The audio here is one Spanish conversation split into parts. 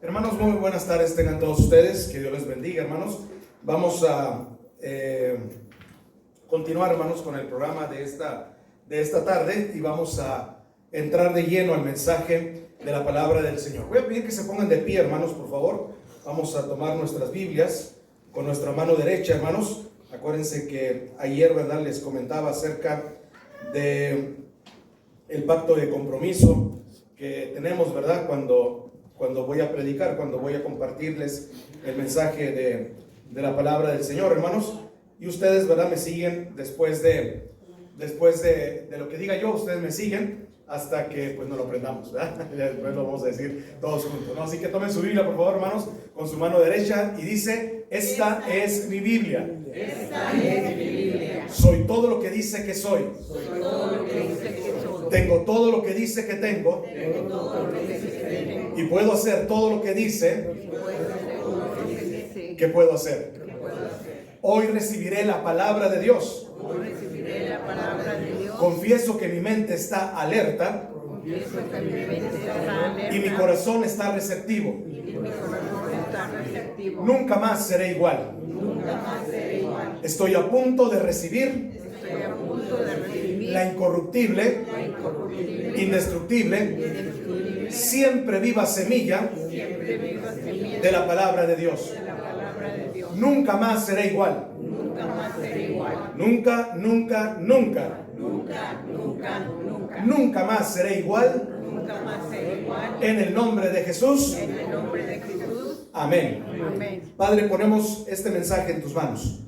Hermanos, muy buenas tardes tengan todos ustedes, que Dios les bendiga, hermanos. Vamos a continuar, hermanos, con el programa de esta tarde y vamos a entrar de lleno al mensaje de la palabra del Señor. Voy a pedir que se pongan de pie, hermanos, por favor. Vamos a tomar nuestras Biblias con nuestra mano derecha, hermanos. Acuérdense que ayer, ¿verdad?, les comentaba acerca de el pacto de compromiso que tenemos, ¿verdad?, cuando voy a predicar, cuando voy a compartirles el mensaje de la palabra del Señor, hermanos. Y ustedes, ¿verdad?, me siguen después de lo que diga yo, ustedes me siguen hasta que pues nos lo aprendamos, ¿verdad? Después lo vamos a decir todos juntos, ¿no? Así que tomen su Biblia, por favor, hermanos, con su mano derecha y dice: esta es mi Biblia. Esta es mi Biblia. Soy todo lo que dice que soy. Soy todo lo que dice que soy. Tengo todo lo que dice que tengo. Tengo todo lo que dice que tengo. Y puedo hacer todo lo que dice Y puedo hacer todo lo que dice que puedo hacer. que puedo hacer. Hoy recibiré la palabra de Dios. Hoy recibiré la palabra de Dios. Confieso que mi mente está alerta Confieso que mi mente está alerta. y mi corazón está receptivo. Y mi corazón está receptivo. Nunca más seré igual. Nunca más seré igual. Estoy a punto de recibir Estoy a punto de recibir la incorruptible, la incorruptible, indestructible, indestructible, siempre viva semilla siempre viva semilla de la palabra de Dios. de la palabra de Dios. Nunca más seré igual. Nunca más seré igual. Nunca, nunca, nunca. Nunca, nunca, nunca. Nunca más seré igual. Nunca más seré igual. En el nombre de Jesús. En el nombre de Jesús. Amén. Amén. Padre, ponemos este mensaje en tus manos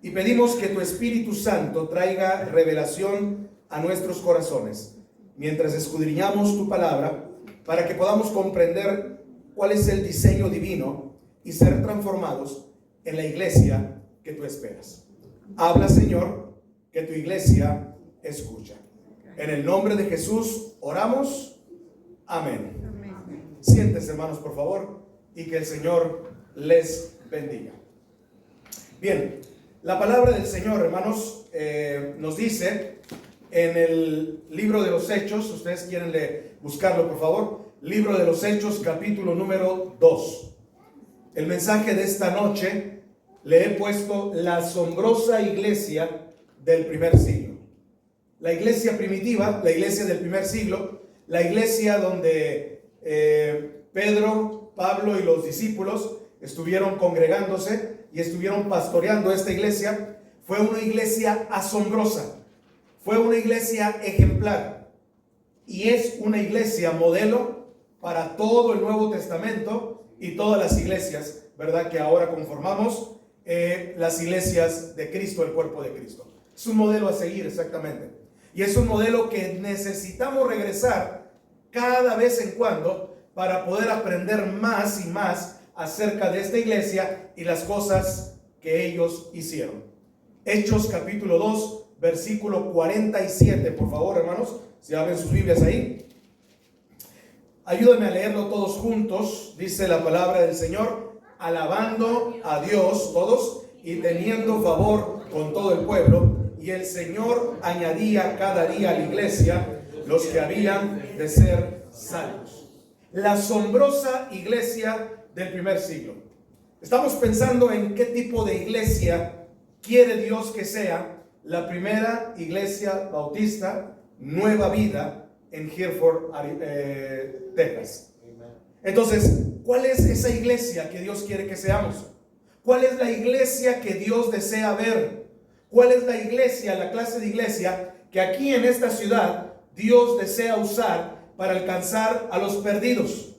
y pedimos que tu Espíritu Santo traiga revelación a nuestros corazones mientras escudriñamos tu palabra, para que podamos comprender cuál es el diseño divino y ser transformados en la iglesia que tú esperas. Habla, Señor, que tu iglesia escucha. En el nombre de Jesús oramos. Amén. Amén. Siéntense, hermanos, por favor, y que el Señor les bendiga. Bien, la palabra del Señor, hermanos, nos dice en el libro de los Hechos, ustedes quieren buscarlo, por favor, libro de los Hechos, capítulo número 2. El mensaje de esta noche le he puesto la asombrosa iglesia del primer siglo. La iglesia primitiva, la iglesia del primer siglo, la iglesia donde Pedro, Pablo y los discípulos estuvieron congregándose y estuvieron pastoreando esta iglesia, fue una iglesia asombrosa, fue una iglesia ejemplar y es una iglesia modelo para todo el Nuevo Testamento y todas las iglesias, ¿verdad?, que ahora conformamos las iglesias de Cristo, el cuerpo de Cristo. Es un modelo a seguir, exactamente. Y es un modelo que necesitamos regresar cada vez en cuando para poder aprender más y más acerca de esta iglesia y las cosas que ellos hicieron. Hechos capítulo 2, versículo 47, por favor, hermanos, si abren sus Biblias ahí. Ayúdenme a leerlo todos juntos. Dice la palabra del Señor: alabando a Dios todos y teniendo favor con todo el pueblo, y el Señor añadía cada día a la iglesia los que habían de ser salvos. La asombrosa iglesia del primer siglo. Estamos pensando en qué tipo de iglesia quiere Dios que sea la primera iglesia bautista Nueva Vida en Hereford, Texas. Entonces, ¿cuál es esa iglesia que Dios quiere que seamos? ¿Cuál es la iglesia que Dios desea ver? ¿Cuál es la iglesia, la clase de iglesia que aquí en esta ciudad Dios desea usar para alcanzar a los perdidos?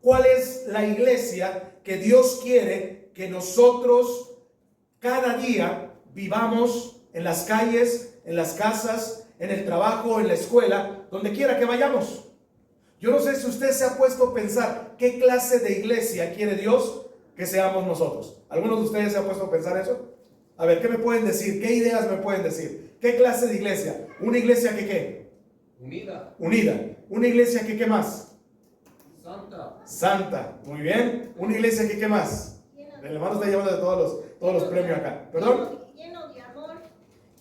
¿Cuál es la iglesia que Dios quiere que nosotros cada día vivamos en las calles, en las casas, en el trabajo, en la escuela, donde quiera que vayamos? Yo no sé si usted se ha puesto a pensar qué clase de iglesia quiere Dios que seamos nosotros. ¿Algunos de ustedes se han puesto a pensar eso? A ver, ¿qué me pueden decir? ¿Qué ideas me pueden decir? ¿Qué clase de iglesia? ¿Una iglesia que qué? Unida. Unida. ¿Una iglesia que qué más? Santa. Santa. Muy bien. ¿Una iglesia que qué más? El hermano está llevando de todos los premios acá. ¿Perdón? Lleno de amor.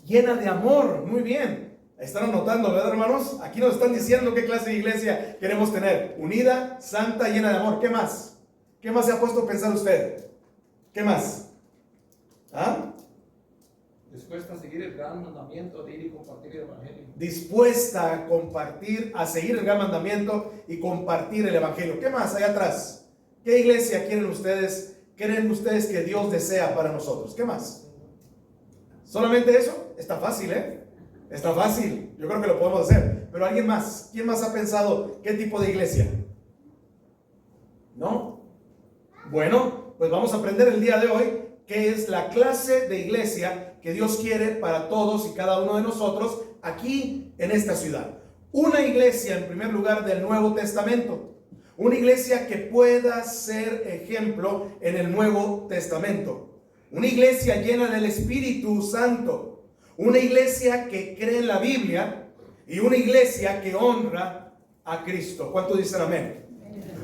Llena de amor. Muy bien. Están anotando, ¿verdad, hermanos? Aquí nos están diciendo qué clase de iglesia queremos tener. Unida, santa, llena de amor. ¿Qué más? ¿Qué más se ha puesto a pensar usted? ¿Qué más? ¿Ah? Dispuesta a seguir el gran mandamiento de ir y compartir el evangelio. Dispuesta a compartir, a seguir el gran mandamiento y compartir el evangelio. ¿Qué más hay atrás? ¿Qué iglesia quieren ustedes? ¿Creen ustedes que Dios desea para nosotros? ¿Qué más? ¿Solamente eso? Está fácil, ¿eh? Está fácil. Yo creo que lo podemos hacer. Pero alguien más. ¿Quién más ha pensado qué tipo de iglesia? ¿No? Bueno, pues vamos a aprender el día de hoy qué es la clase de iglesia que Dios quiere para todos y cada uno de nosotros aquí en esta ciudad. Una iglesia, en primer lugar, del Nuevo Testamento. Una iglesia que pueda ser ejemplo en el Nuevo Testamento. Una iglesia llena del Espíritu Santo. Una iglesia que cree en la Biblia y una iglesia que honra a Cristo. ¿Cuántos dicen amén?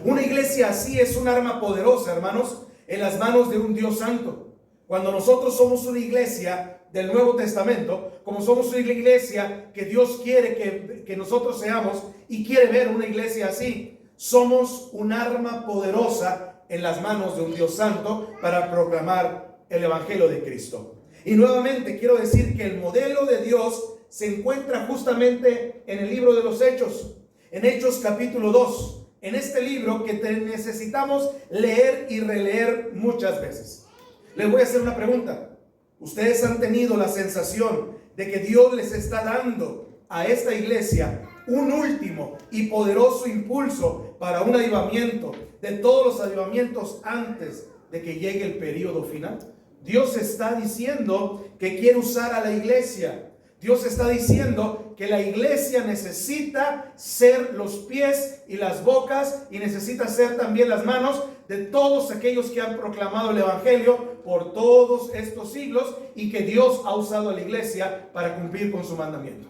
Una iglesia así es un arma poderosa, hermanos, en las manos de un Dios santo. Cuando nosotros somos una iglesia del Nuevo Testamento, como somos una iglesia que Dios quiere que nosotros seamos y quiere ver una iglesia así, somos un arma poderosa en las manos de un Dios santo para proclamar el Evangelio de Cristo. Y nuevamente quiero decir que el modelo de Dios se encuentra justamente en el libro de los Hechos, en Hechos capítulo 2. En este libro que necesitamos leer y releer muchas veces. Les voy a hacer una pregunta. ¿Ustedes han tenido la sensación de que Dios les está dando a esta iglesia un último y poderoso impulso para un avivamiento de todos los avivamientos antes de que llegue el periodo final? Dios está diciendo que quiere usar a la iglesia. Dios está diciendo que la iglesia necesita ser los pies y las bocas y necesita ser también las manos de todos aquellos que han proclamado el evangelio por todos estos siglos y que Dios ha usado a la iglesia para cumplir con su mandamiento.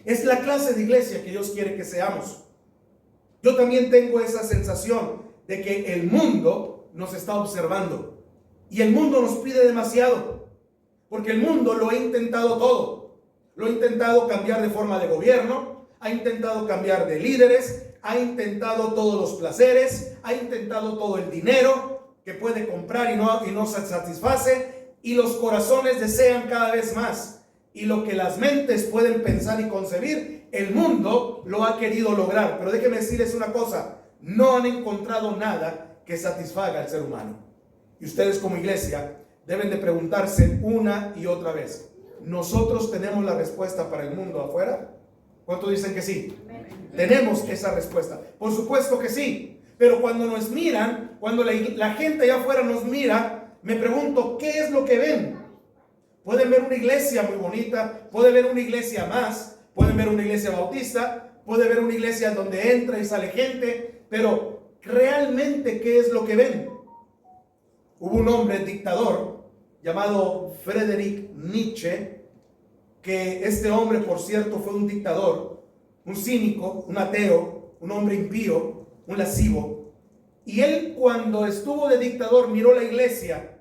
Es la clase de iglesia que Dios quiere que seamos. Yo también tengo esa sensación de que el mundo nos está observando y el mundo nos pide demasiado. Porque el mundo lo ha intentado todo. Lo ha intentado cambiar de forma de gobierno, ha intentado cambiar de líderes, ha intentado todos los placeres, ha intentado todo el dinero que puede comprar y no se satisface, y los corazones desean cada vez más. Y lo que las mentes pueden pensar y concebir, el mundo lo ha querido lograr. Pero déjenme decirles una cosa, no han encontrado nada que satisfaga al ser humano. Y ustedes como iglesia deben de preguntarse una y otra vez, ¿nosotros tenemos la respuesta para el mundo afuera? ¿Cuántos dicen que sí? Tenemos esa respuesta. Por supuesto que sí. Pero cuando nos miran, cuando la gente allá afuera nos mira, me pregunto, ¿qué es lo que ven? Pueden ver una iglesia muy bonita, pueden ver una iglesia más, pueden ver una iglesia bautista, pueden ver una iglesia donde entra y sale gente, pero realmente, ¿qué es lo que ven? Hubo un hombre dictador llamado Friedrich Nietzsche, que este hombre, por cierto, fue un dictador, un cínico, un ateo, un hombre impío, un lascivo. Y él, cuando estuvo de dictador, miró la iglesia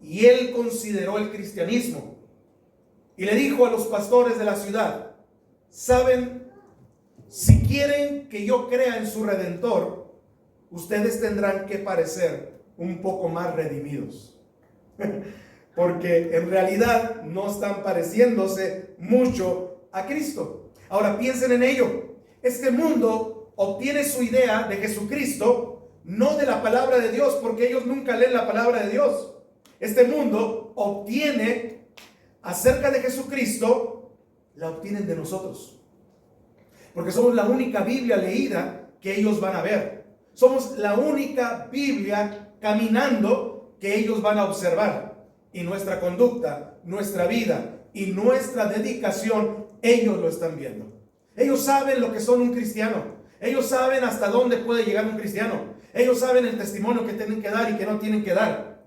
y él consideró el cristianismo. Y le dijo a los pastores de la ciudad, ¿saben? Si quieren que yo crea en su Redentor, ustedes tendrán que parecer un poco más redimidos. Porque en realidad no están pareciéndose mucho a Cristo. Ahora piensen en ello. Este mundo obtiene su idea de Jesucristo no de la palabra de Dios, porque ellos nunca leen la palabra de Dios. Este mundo obtiene acerca de Jesucristo, la obtienen de nosotros. Porque somos la única Biblia leída que ellos van a ver. Somos la única Biblia caminando que ellos van a observar. Y nuestra conducta, nuestra vida y nuestra dedicación, ellos lo están viendo. Ellos saben lo que son un cristiano. Ellos saben hasta dónde puede llegar un cristiano. Ellos saben el testimonio que tienen que dar y que no tienen que dar.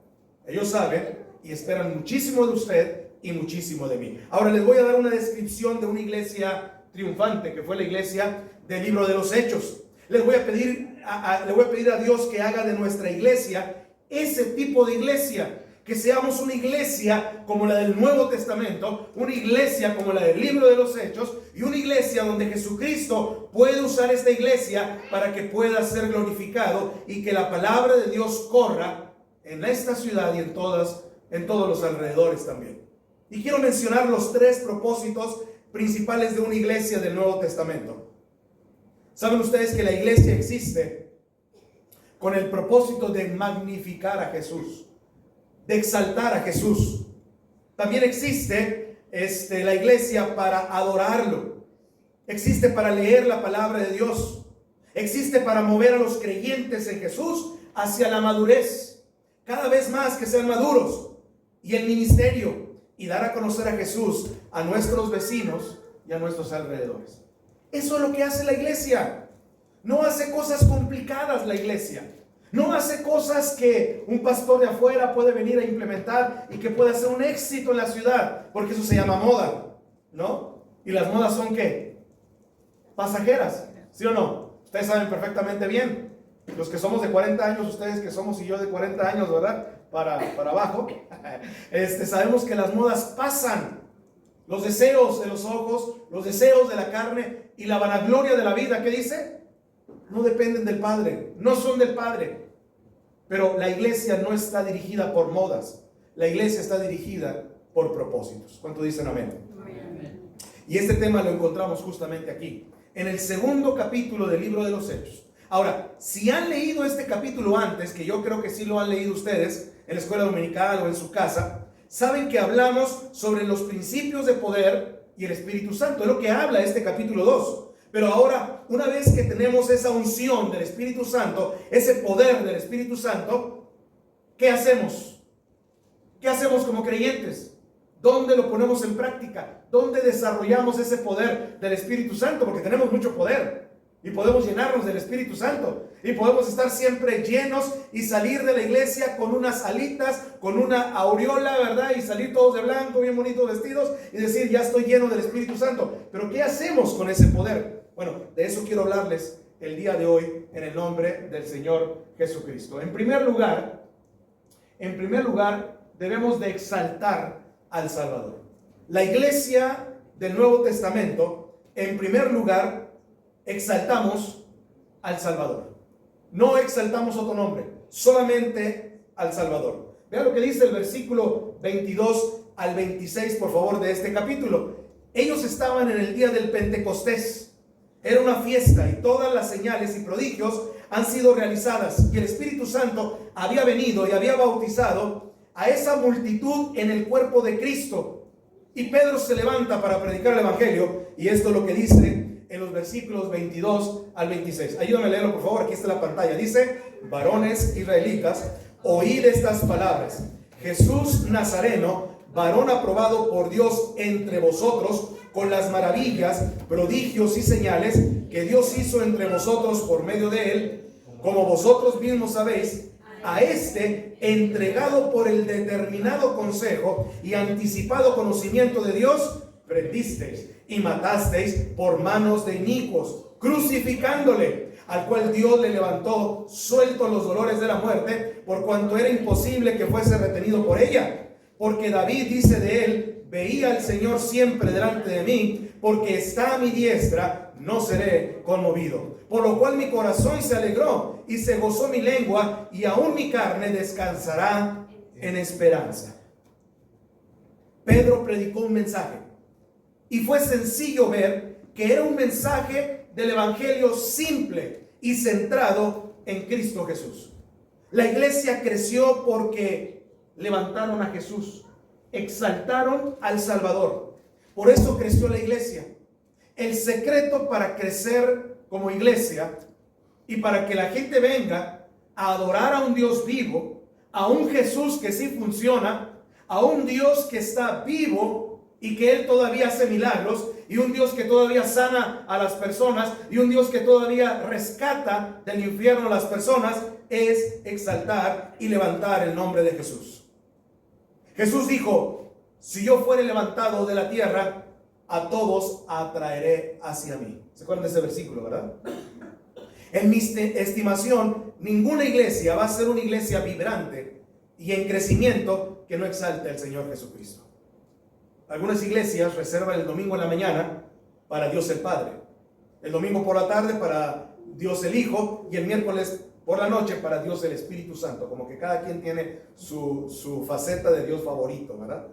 Ellos saben y esperan muchísimo de usted y muchísimo de mí. Ahora les voy a dar una descripción de una iglesia triunfante, que fue la iglesia del libro de los Hechos. Le voy a pedir a Dios que haga de nuestra iglesia ese tipo de iglesia que seamos una iglesia como la del Nuevo Testamento, una iglesia como la del libro de los Hechos, y una iglesia donde Jesucristo puede usar esta iglesia para que pueda ser glorificado y que la palabra de Dios corra en esta ciudad y en todos los alrededores también. Y quiero mencionar los 3 propósitos principales de una iglesia del Nuevo Testamento. ¿Saben ustedes que la iglesia existe con el propósito de magnificar a Jesús, de exaltar a Jesús? También existe la iglesia para adorarlo. Existe para leer la palabra de Dios. Existe para mover a los creyentes en Jesús hacia la madurez. Cada vez más que sean maduros. Y el ministerio. Y dar a conocer a Jesús a nuestros vecinos y a nuestros alrededores. Eso es lo que hace la iglesia. No hace cosas complicadas la iglesia. No hace cosas que un pastor de afuera puede venir a implementar y que pueda ser un éxito en la ciudad, porque eso se llama moda, ¿no? Y las modas son ¿qué? Pasajeras, ¿sí o no? Ustedes saben perfectamente bien. Los que somos de 40 años, ustedes que somos y yo de 40 años, ¿verdad? Para abajo, sabemos que las modas pasan. Los deseos de los ojos, los deseos de la carne y la vanagloria de la vida, ¿qué dice? No dependen del Padre, no son del Padre. Pero la iglesia no está dirigida por modas. La iglesia está dirigida por propósitos. ¿Cuánto dicen amén? Amén. Y este tema lo encontramos justamente aquí, en el 2º capítulo del libro de los Hechos. Ahora, si han leído este capítulo antes, que yo creo que sí lo han leído ustedes en la escuela dominical o en su casa, saben que hablamos sobre los principios de poder y el Espíritu Santo. Es lo que habla este capítulo 2. Pero ahora, una vez que tenemos esa unción del Espíritu Santo, ese poder del Espíritu Santo, ¿qué hacemos? ¿Qué hacemos como creyentes? ¿Dónde lo ponemos en práctica? ¿Dónde desarrollamos ese poder del Espíritu Santo? Porque tenemos mucho poder. Y podemos llenarnos del Espíritu Santo. Y podemos estar siempre llenos y salir de la iglesia con unas alitas, con una aureola, ¿verdad? Y salir todos de blanco, bien bonitos vestidos y decir, ya estoy lleno del Espíritu Santo. Pero ¿qué hacemos con ese poder? Bueno, de eso quiero hablarles el día de hoy en el nombre del Señor Jesucristo. En primer lugar, debemos de exaltar al Salvador. La iglesia del Nuevo Testamento, en primer lugar, exaltamos al Salvador. No exaltamos otro nombre, solamente al Salvador. Vean lo que dice el versículo 22 al 26, por favor, de este capítulo. Ellos estaban en el día del Pentecostés. Era una fiesta y todas las señales y prodigios han sido realizadas. Y el Espíritu Santo había venido y había bautizado a esa multitud en el cuerpo de Cristo. Y Pedro se levanta para predicar el Evangelio. Y esto es lo que dice en los versículos 22 al 26. Ayúdame a leerlo, por favor. Aquí está la pantalla. Dice: varones israelitas, oíd estas palabras. Jesús Nazareno, varón aprobado por Dios entre vosotros, con las maravillas, prodigios y señales que Dios hizo entre vosotros por medio de él, como vosotros mismos sabéis, a este, entregado por el determinado consejo y anticipado conocimiento de Dios, prendisteis y matasteis por manos de inicuos, crucificándole, al cual Dios le levantó suelto los dolores de la muerte, por cuanto era imposible que fuese retenido por ella. Porque David dice de él: veía al Señor siempre delante de mí, porque está a mi diestra, no seré conmovido. Por lo cual mi corazón se alegró y se gozó mi lengua, y aún mi carne descansará en esperanza. Pedro predicó un mensaje, y fue sencillo ver que era un mensaje del Evangelio simple y centrado en Cristo Jesús. La iglesia creció porque levantaron a Jesús, exaltaron al Salvador. Por eso creció la iglesia. El secreto para crecer como iglesia y para que la gente venga a adorar a un Dios vivo, a un Jesús que sí funciona, a un Dios que está vivo y que Él todavía hace milagros, y un Dios que todavía sana a las personas, y un Dios que todavía rescata del infierno a las personas, es exaltar y levantar el nombre de Jesús. Jesús dijo: si yo fuere levantado de la tierra, a todos atraeré hacia mí. ¿Se acuerdan de ese versículo, verdad? En mi estimación, ninguna iglesia va a ser una iglesia vibrante y en crecimiento que no exalte al Señor Jesucristo. Algunas iglesias reservan el domingo en la mañana para Dios el Padre, el domingo por la tarde para Dios el Hijo y el miércoles por la noche para Dios el Espíritu Santo, como que cada quien tiene su faceta de Dios favorito, ¿verdad?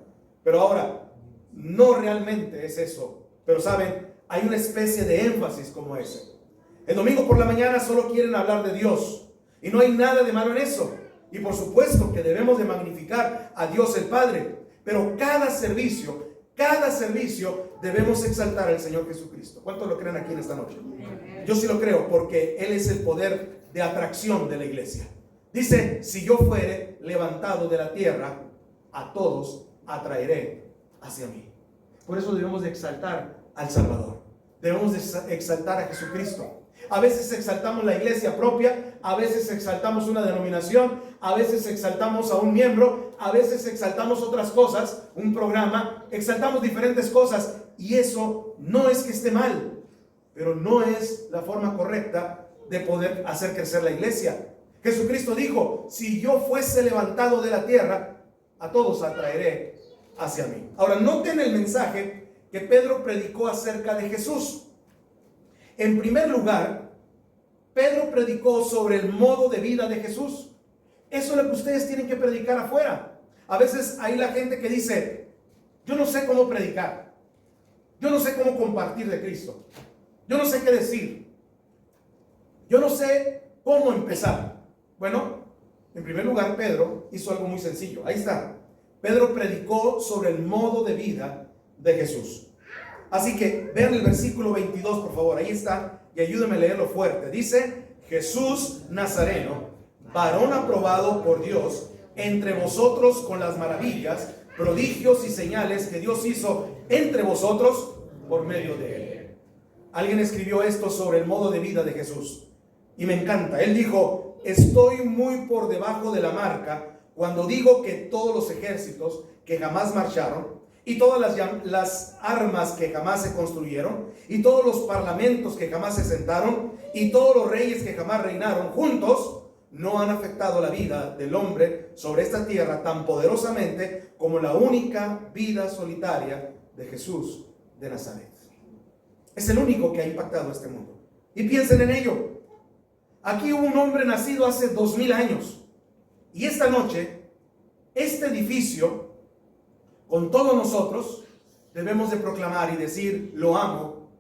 Pero ahora, no realmente es eso, pero saben, hay una especie de énfasis como ese. El domingo por la mañana solo quieren hablar de Dios y no hay nada de malo en eso. Y por supuesto que debemos de magnificar a Dios el Padre, pero cada servicio debemos exaltar al Señor Jesucristo. ¿Cuántos lo creen aquí en esta noche? Yo sí lo creo, porque Él es el poder de atracción de la iglesia. Dice, si yo fuere levantado de la tierra, a todos atraeré hacia mí. Por eso debemos de exaltar al Salvador. Debemos de exaltar a Jesucristo. A veces exaltamos la iglesia propia, a veces exaltamos una denominación, a veces exaltamos a un miembro, a veces exaltamos otras cosas, un programa, exaltamos diferentes cosas, y eso no es que esté mal, pero no es la forma correcta de poder hacer crecer la iglesia. Jesucristo dijo, si yo fuese levantado de la tierra, a todos atraeré hacia mí. Ahora, noten el mensaje que Pedro predicó acerca de Jesús. En primer lugar, Pedro predicó sobre el modo de vida de Jesús. Eso es lo que ustedes tienen que predicar afuera. A veces hay la gente que dice, yo no sé cómo predicar, yo no sé cómo compartir de Cristo, yo no sé qué decir, yo no sé cómo empezar. Bueno, en primer lugar, Pedro hizo algo muy sencillo. Ahí está. Pedro predicó sobre el modo de vida de Jesús. Así que vean el versículo 22, por favor. Ahí está. Y ayúdenme a leerlo fuerte. Dice, Jesús Nazareno, varón aprobado por Dios entre vosotros con las maravillas, prodigios y señales que Dios hizo entre vosotros por medio de él. Alguien escribió esto sobre el modo de vida de Jesús. Y me encanta. Él dijo, estoy muy por debajo de la marca cuando digo que todos los ejércitos que jamás marcharon, y todas las armas que jamás se construyeron, y todos los parlamentos que jamás se sentaron, y todos los reyes que jamás reinaron juntos, no han afectado la vida del hombre sobre esta tierra tan poderosamente como la única vida solitaria de Jesús de Nazaret. Es el único que ha impactado este mundo. Y piensen en ello. Aquí hubo un hombre nacido hace 2000 años. Y esta noche, este edificio, con todos nosotros, debemos de proclamar y decir, lo amo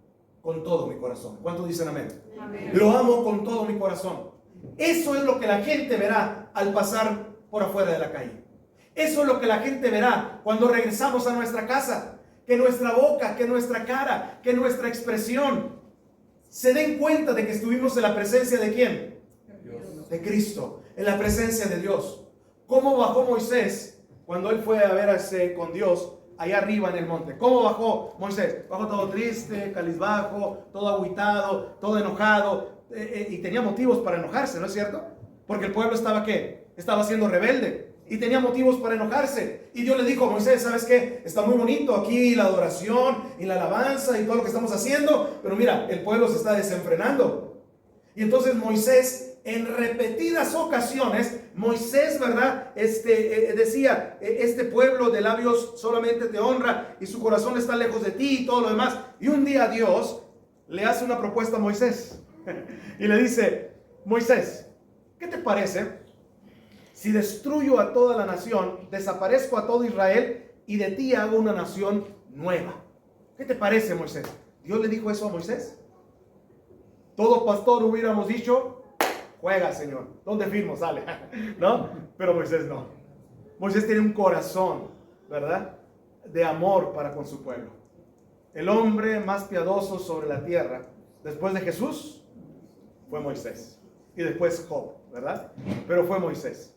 con todo mi corazón. ¿Cuántos dicen amén? Amén. Lo amo con todo mi corazón. Eso es lo que la gente verá al pasar por afuera de la calle. Eso es lo que la gente verá cuando regresamos a nuestra casa. Que nuestra boca, que nuestra cara, que nuestra expresión se den cuenta de que estuvimos en la presencia de ¿quién? Dios. De Cristo, en la presencia de Dios. ¿Cómo bajó Moisés cuando él fue a verse con Dios allá arriba en el monte? ¿Cómo bajó Moisés? Bajó todo triste, cabizbajo, todo agüitado, todo enojado, y tenía motivos para enojarse, ¿no es cierto? Porque el pueblo estaba ¿qué? Estaba siendo rebelde y tenía motivos para enojarse. Y Dios le dijo a Moisés, ¿sabes qué? Está muy bonito aquí la adoración y la alabanza y todo lo que estamos haciendo, pero mira, el pueblo se está desenfrenando. Y entonces Moisés, en repetidas ocasiones, Moisés, ¿verdad? Decía, este pueblo de labios solamente te honra y su corazón está lejos de ti y todo lo demás. Y un día Dios le hace una propuesta a Moisés y le dice, Moisés, ¿qué te parece si destruyo a toda la nación, desaparezco a todo Israel y de ti hago una nación nueva? ¿Qué te parece, Moisés? Dios le dijo eso a Moisés. Todo pastor hubiéramos dicho, juega, Señor, ¿dónde firmo? Sale, ¿no? Pero Moisés no. Moisés tiene un corazón, ¿verdad?, de amor para con su pueblo. El hombre más piadoso sobre la tierra, después de Jesús, fue Moisés. Y después Job, ¿verdad? Pero fue Moisés.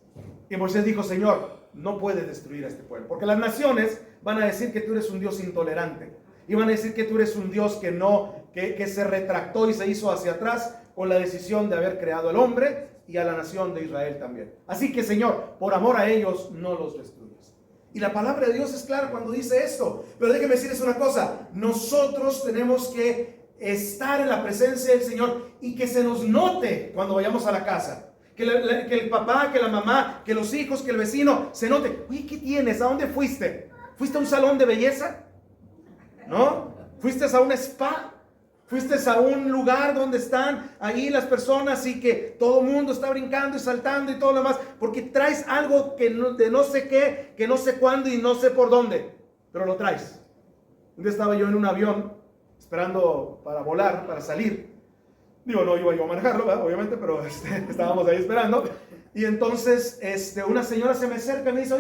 Y Moisés dijo, Señor, no puedes destruir a este pueblo, porque las naciones van a decir que tú eres un Dios intolerante. Y van a decir que tú eres un Dios que se retractó y se hizo hacia atrás con la decisión de haber creado al hombre y a la nación de Israel también. Así que, Señor, por amor a ellos, no los destruyas. Y la palabra de Dios es clara cuando dice esto. Pero déjeme decirles una cosa. Nosotros tenemos que estar en la presencia del Señor y que se nos note cuando vayamos a la casa. que el papá, que la mamá, que los hijos, que el vecino se note. Oye, ¿qué tienes? ¿A dónde fuiste? ¿Fuiste a un salón de belleza? ¿No? ¿Fuiste a un spa? ¿Fuiste a un lugar donde están ahí las personas y que todo el mundo está brincando y saltando y todo lo demás? Porque traes algo de no sé qué, que no sé cuándo y no sé por dónde, pero lo traes. Un día estaba yo en un avión esperando para volar, para salir. Digo, no iba yo a manejarlo, ¿verdad? Obviamente, pero estábamos ahí esperando. Y entonces una señora se me acerca y me dice,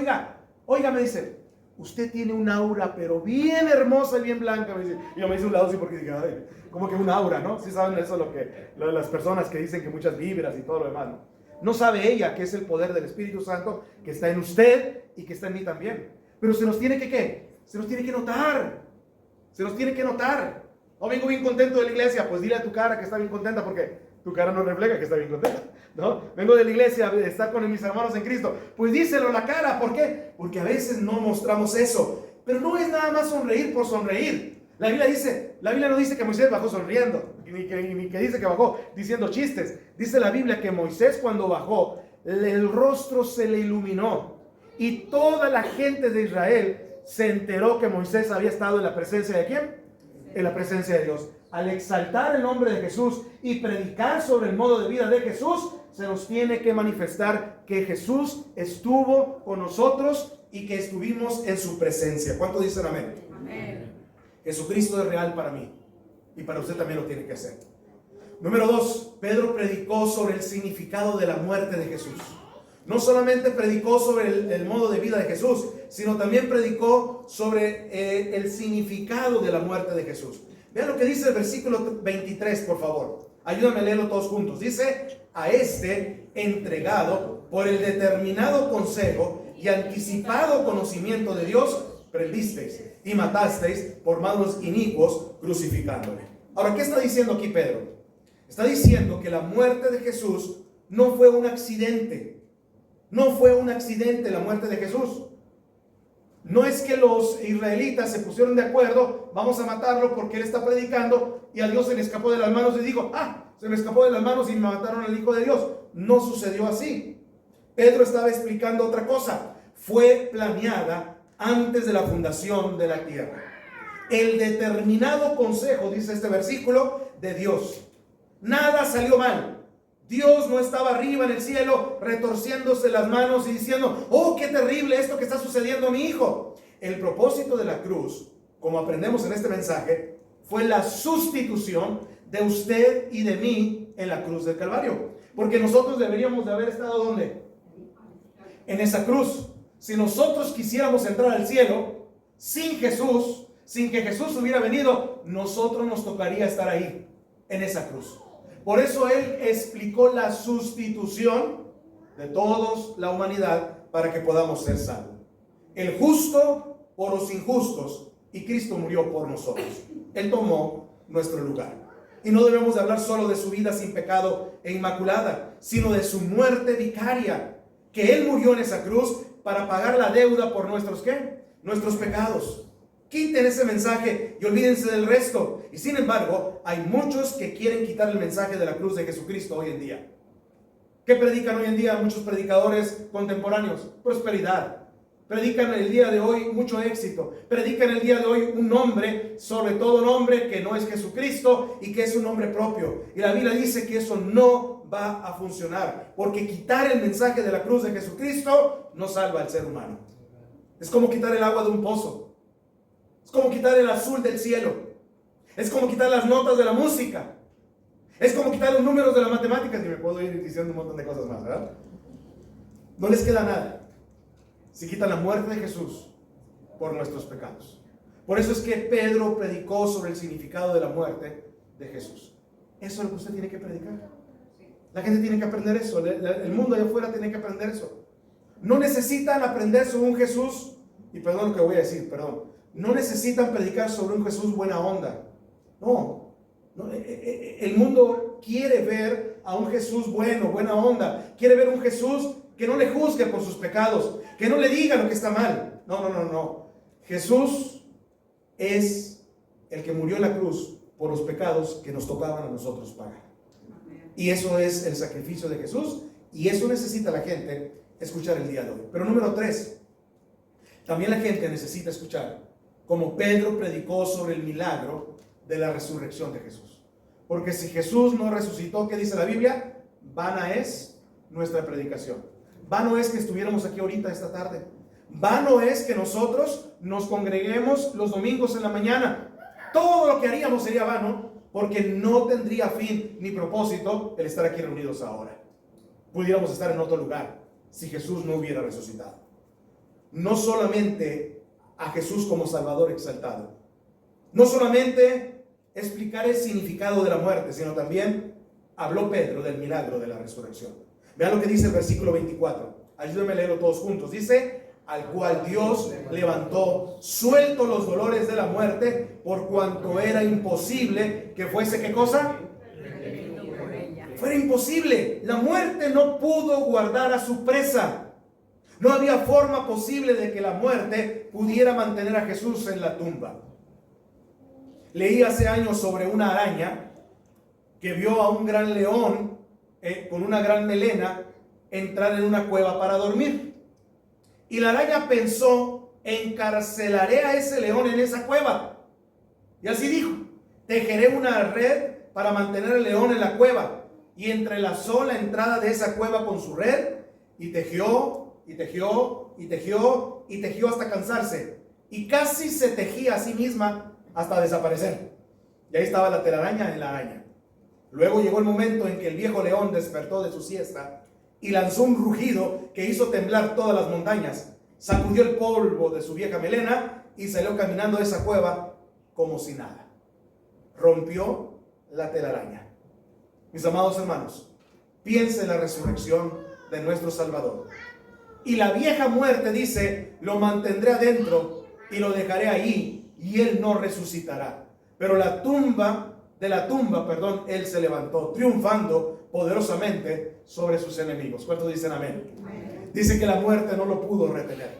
oiga, me dice, usted tiene un aura, pero bien hermosa y bien blanca, me dice. Y yo me hice un lado así porque dije, ay, como que un aura, ¿no? Sí saben eso, lo de las personas que dicen que muchas vibras y todo lo demás, ¿no? No sabe ella que es el poder del Espíritu Santo que está en usted y que está en mí también. Pero se nos tiene que, ¿qué? Se nos tiene que notar. Se nos tiene que notar. No vengo bien contento de la iglesia, pues dile a tu cara que está bien contenta porque tu cara no refleja que está bien contenta, ¿no? Vengo de la iglesia, de estar con mis hermanos en Cristo. Pues díselo a la cara, ¿por qué? Porque a veces no mostramos eso. Pero no es nada más sonreír por sonreír. La Biblia no dice que Moisés bajó sonriendo, ni que dice que bajó diciendo chistes. Dice la Biblia que Moisés cuando bajó, el rostro se le iluminó y toda la gente de Israel se enteró que Moisés había estado en la presencia de ¿quién? En la presencia de Dios. Al exaltar el nombre de Jesús y predicar sobre el modo de vida de Jesús, se nos tiene que manifestar que Jesús estuvo con nosotros y que estuvimos en su presencia. ¿Cuánto dicen amén? Amén. Jesucristo es real para mí y para usted también lo tiene que hacer. Número 2, Pedro predicó sobre el significado de la muerte de Jesús. No solamente predicó sobre el modo de vida de Jesús, sino también predicó sobre el significado de la muerte de Jesús. Vean lo que dice el versículo 23, por favor. Ayúdame a leerlo todos juntos. Dice, a este entregado por el determinado consejo y anticipado conocimiento de Dios, prendisteis y matasteis por manos inicuos, crucificándole. Ahora, ¿qué está diciendo aquí Pedro? Está diciendo que la muerte de Jesús no fue un accidente. No fue un accidente la muerte de Jesús. No es que los israelitas se pusieron de acuerdo, vamos a matarlo porque él está predicando y a Dios se le escapó de las manos y dijo, se me escapó de las manos y me mataron al Hijo de Dios. No sucedió así. Pedro estaba explicando otra cosa. Fue planeada antes de la fundación de la tierra. El determinado consejo, dice este versículo, de Dios. Nada salió mal. Dios no estaba arriba en el cielo retorciéndose las manos y diciendo, oh, qué terrible esto que está sucediendo a mi hijo. El propósito de la cruz, como aprendemos en este mensaje, fue la sustitución de usted y de mí en la cruz del Calvario. Porque nosotros deberíamos de haber estado ¿dónde? En esa cruz. Si nosotros quisiéramos entrar al cielo sin Jesús, sin que Jesús hubiera venido, nosotros nos tocaría estar ahí, en esa cruz. Por eso Él explicó la sustitución de toda la humanidad para que podamos ser salvos. El justo por los injustos y Cristo murió por nosotros. Él tomó nuestro lugar. Y no debemos de hablar solo de su vida sin pecado e inmaculada, sino de su muerte vicaria, que Él murió en esa cruz para pagar la deuda por nuestros ¿qué? Nuestros pecados. Quiten ese mensaje y olvídense del resto. Y sin embargo, hay muchos que quieren quitar el mensaje de la cruz de Jesucristo hoy en día. ¿Qué predican hoy en día muchos predicadores contemporáneos? Prosperidad. Predican el día de hoy mucho éxito. Predican el día de hoy un nombre, sobre todo nombre que no es Jesucristo y que es un nombre propio. Y la Biblia dice que eso no va a funcionar, porque quitar el mensaje de la cruz de Jesucristo no salva al ser humano. Es como quitar el agua de un pozo. Es como quitar el azul del cielo. Es como quitar las notas de la música. Es como quitar los números de las matemáticas. Y me puedo ir diciendo un montón de cosas más, ¿verdad? No les queda nada si quitan la muerte de Jesús por nuestros pecados. Por eso es que Pedro predicó sobre el significado de la muerte de Jesús. Eso es lo que usted tiene que predicar. La gente tiene que aprender eso. El mundo allá afuera tiene que aprender eso. No necesitan aprender sobre un Jesús, y perdón lo que voy a decir, no necesitan predicar sobre un Jesús buena onda. No, el mundo quiere ver a un Jesús bueno, buena onda. Quiere ver un Jesús que no le juzgue por sus pecados, que no le diga lo que está mal. No. Jesús es el que murió en la cruz por los pecados que nos tocaban a nosotros pagar. Y eso es el sacrificio de Jesús Y eso necesita la gente escuchar el día de hoy. Pero número 3, también la gente necesita escuchar como Pedro predicó sobre el milagro de la resurrección de Jesús. Porque si Jesús no resucitó, ¿qué dice la Biblia? Vana es nuestra predicación. Vano es que estuviéramos aquí ahorita esta tarde. Vano es que nosotros nos congreguemos los domingos en la mañana. Todo lo que haríamos sería vano, porque no tendría fin ni propósito el estar aquí reunidos ahora. Pudiéramos estar en otro lugar si Jesús no hubiera resucitado. No solamente a Jesús como Salvador exaltado, no solamente explicar el significado de la muerte, sino también habló Pedro del milagro de la resurrección. Vean lo que dice el versículo 24. Ayúdenme a leerlo todos juntos. Dice: al cual Dios levantó, suelto los dolores de la muerte, por cuanto era imposible que fuese, ¿qué cosa? Fuera imposible. La muerte no pudo guardar a su presa. No había forma posible de que la muerte pudiera mantener a Jesús en la tumba. Leí hace años sobre una araña que vio a un gran león con una gran melena entrar en una cueva para dormir. Y la araña pensó: encarcelaré a ese león en esa cueva. Y así dijo: tejeré una red para mantener al león en la cueva. Y entrelazó la entrada de esa cueva con su red, y tejió, y tejió, y tejió, y tejió hasta cansarse. Y casi se tejía a sí misma hasta desaparecer. Y ahí estaba la telaraña en la araña. Luego llegó el momento en que el viejo león despertó de su siesta y lanzó un rugido que hizo temblar todas las montañas. Sacudió el polvo de su vieja melena y salió caminando de esa cueva como si nada. Rompió la telaraña. Mis amados hermanos, piense en la resurrección de nuestro Salvador. Y la vieja muerte dice: lo mantendré adentro y lo dejaré ahí, y él no resucitará. Pero de la tumba, él se levantó, triunfando poderosamente sobre sus enemigos. ¿Cuántos dicen amén? Amén. Dice que la muerte no lo pudo retener.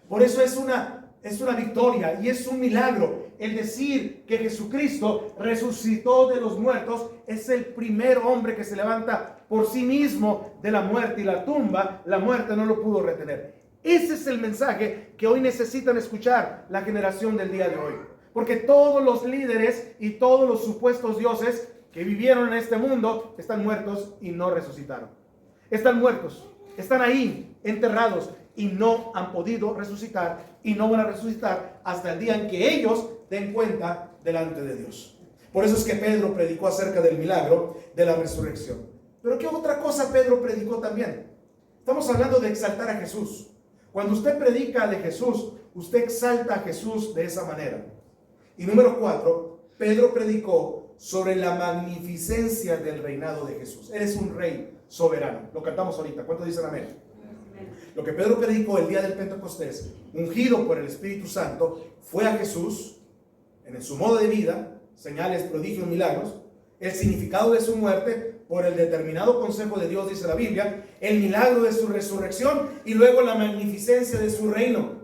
Por eso es una victoria y es un milagro. El decir que Jesucristo resucitó de los muertos, es el primer hombre que se levanta por sí mismo de la muerte, y la tumba, la muerte no lo pudo retener. Ese es el mensaje que hoy necesitan escuchar la generación del día de hoy. Porque todos los líderes y todos los supuestos dioses que vivieron en este mundo están muertos y no resucitaron. Están muertos, están ahí enterrados y no han podido resucitar, y no van a resucitar hasta el día en que ellos den cuenta delante de Dios. Por eso es que Pedro predicó acerca del milagro de la resurrección. Pero ¿qué otra cosa Pedro predicó también? Estamos hablando de exaltar a Jesús. Cuando usted predica de Jesús, usted exalta a Jesús de esa manera. Y número 4, Pedro predicó sobre la magnificencia del reinado de Jesús. Él es un rey soberano. Lo cantamos ahorita. ¿Cuántos dicen amén? Lo que Pedro predicó el día del Pentecostés, ungido por el Espíritu Santo, fue a Jesús en su modo de vida, señales, prodigios, milagros, el significado de su muerte por el determinado consejo de Dios, dice la Biblia, el milagro de su resurrección y luego la magnificencia de su reino.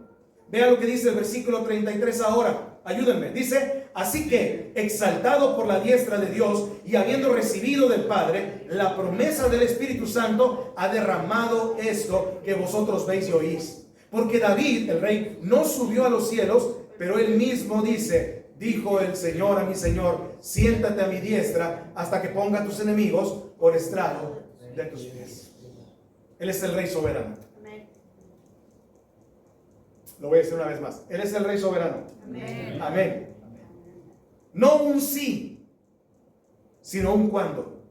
Vea lo que dice el versículo 33 ahora. Ayúdenme. Dice: así que, exaltado por la diestra de Dios y habiendo recibido del Padre la promesa del Espíritu Santo, ha derramado esto que vosotros veis y oís. Porque David, el rey, no subió a los cielos, pero él mismo dice: dijo el Señor a mi Señor, siéntate a mi diestra hasta que ponga a tus enemigos por estrado de tus pies. Él es el rey soberano. Lo voy a decir una vez más. Él es el rey soberano. Amén. Amén. No un sí, sino un cuándo.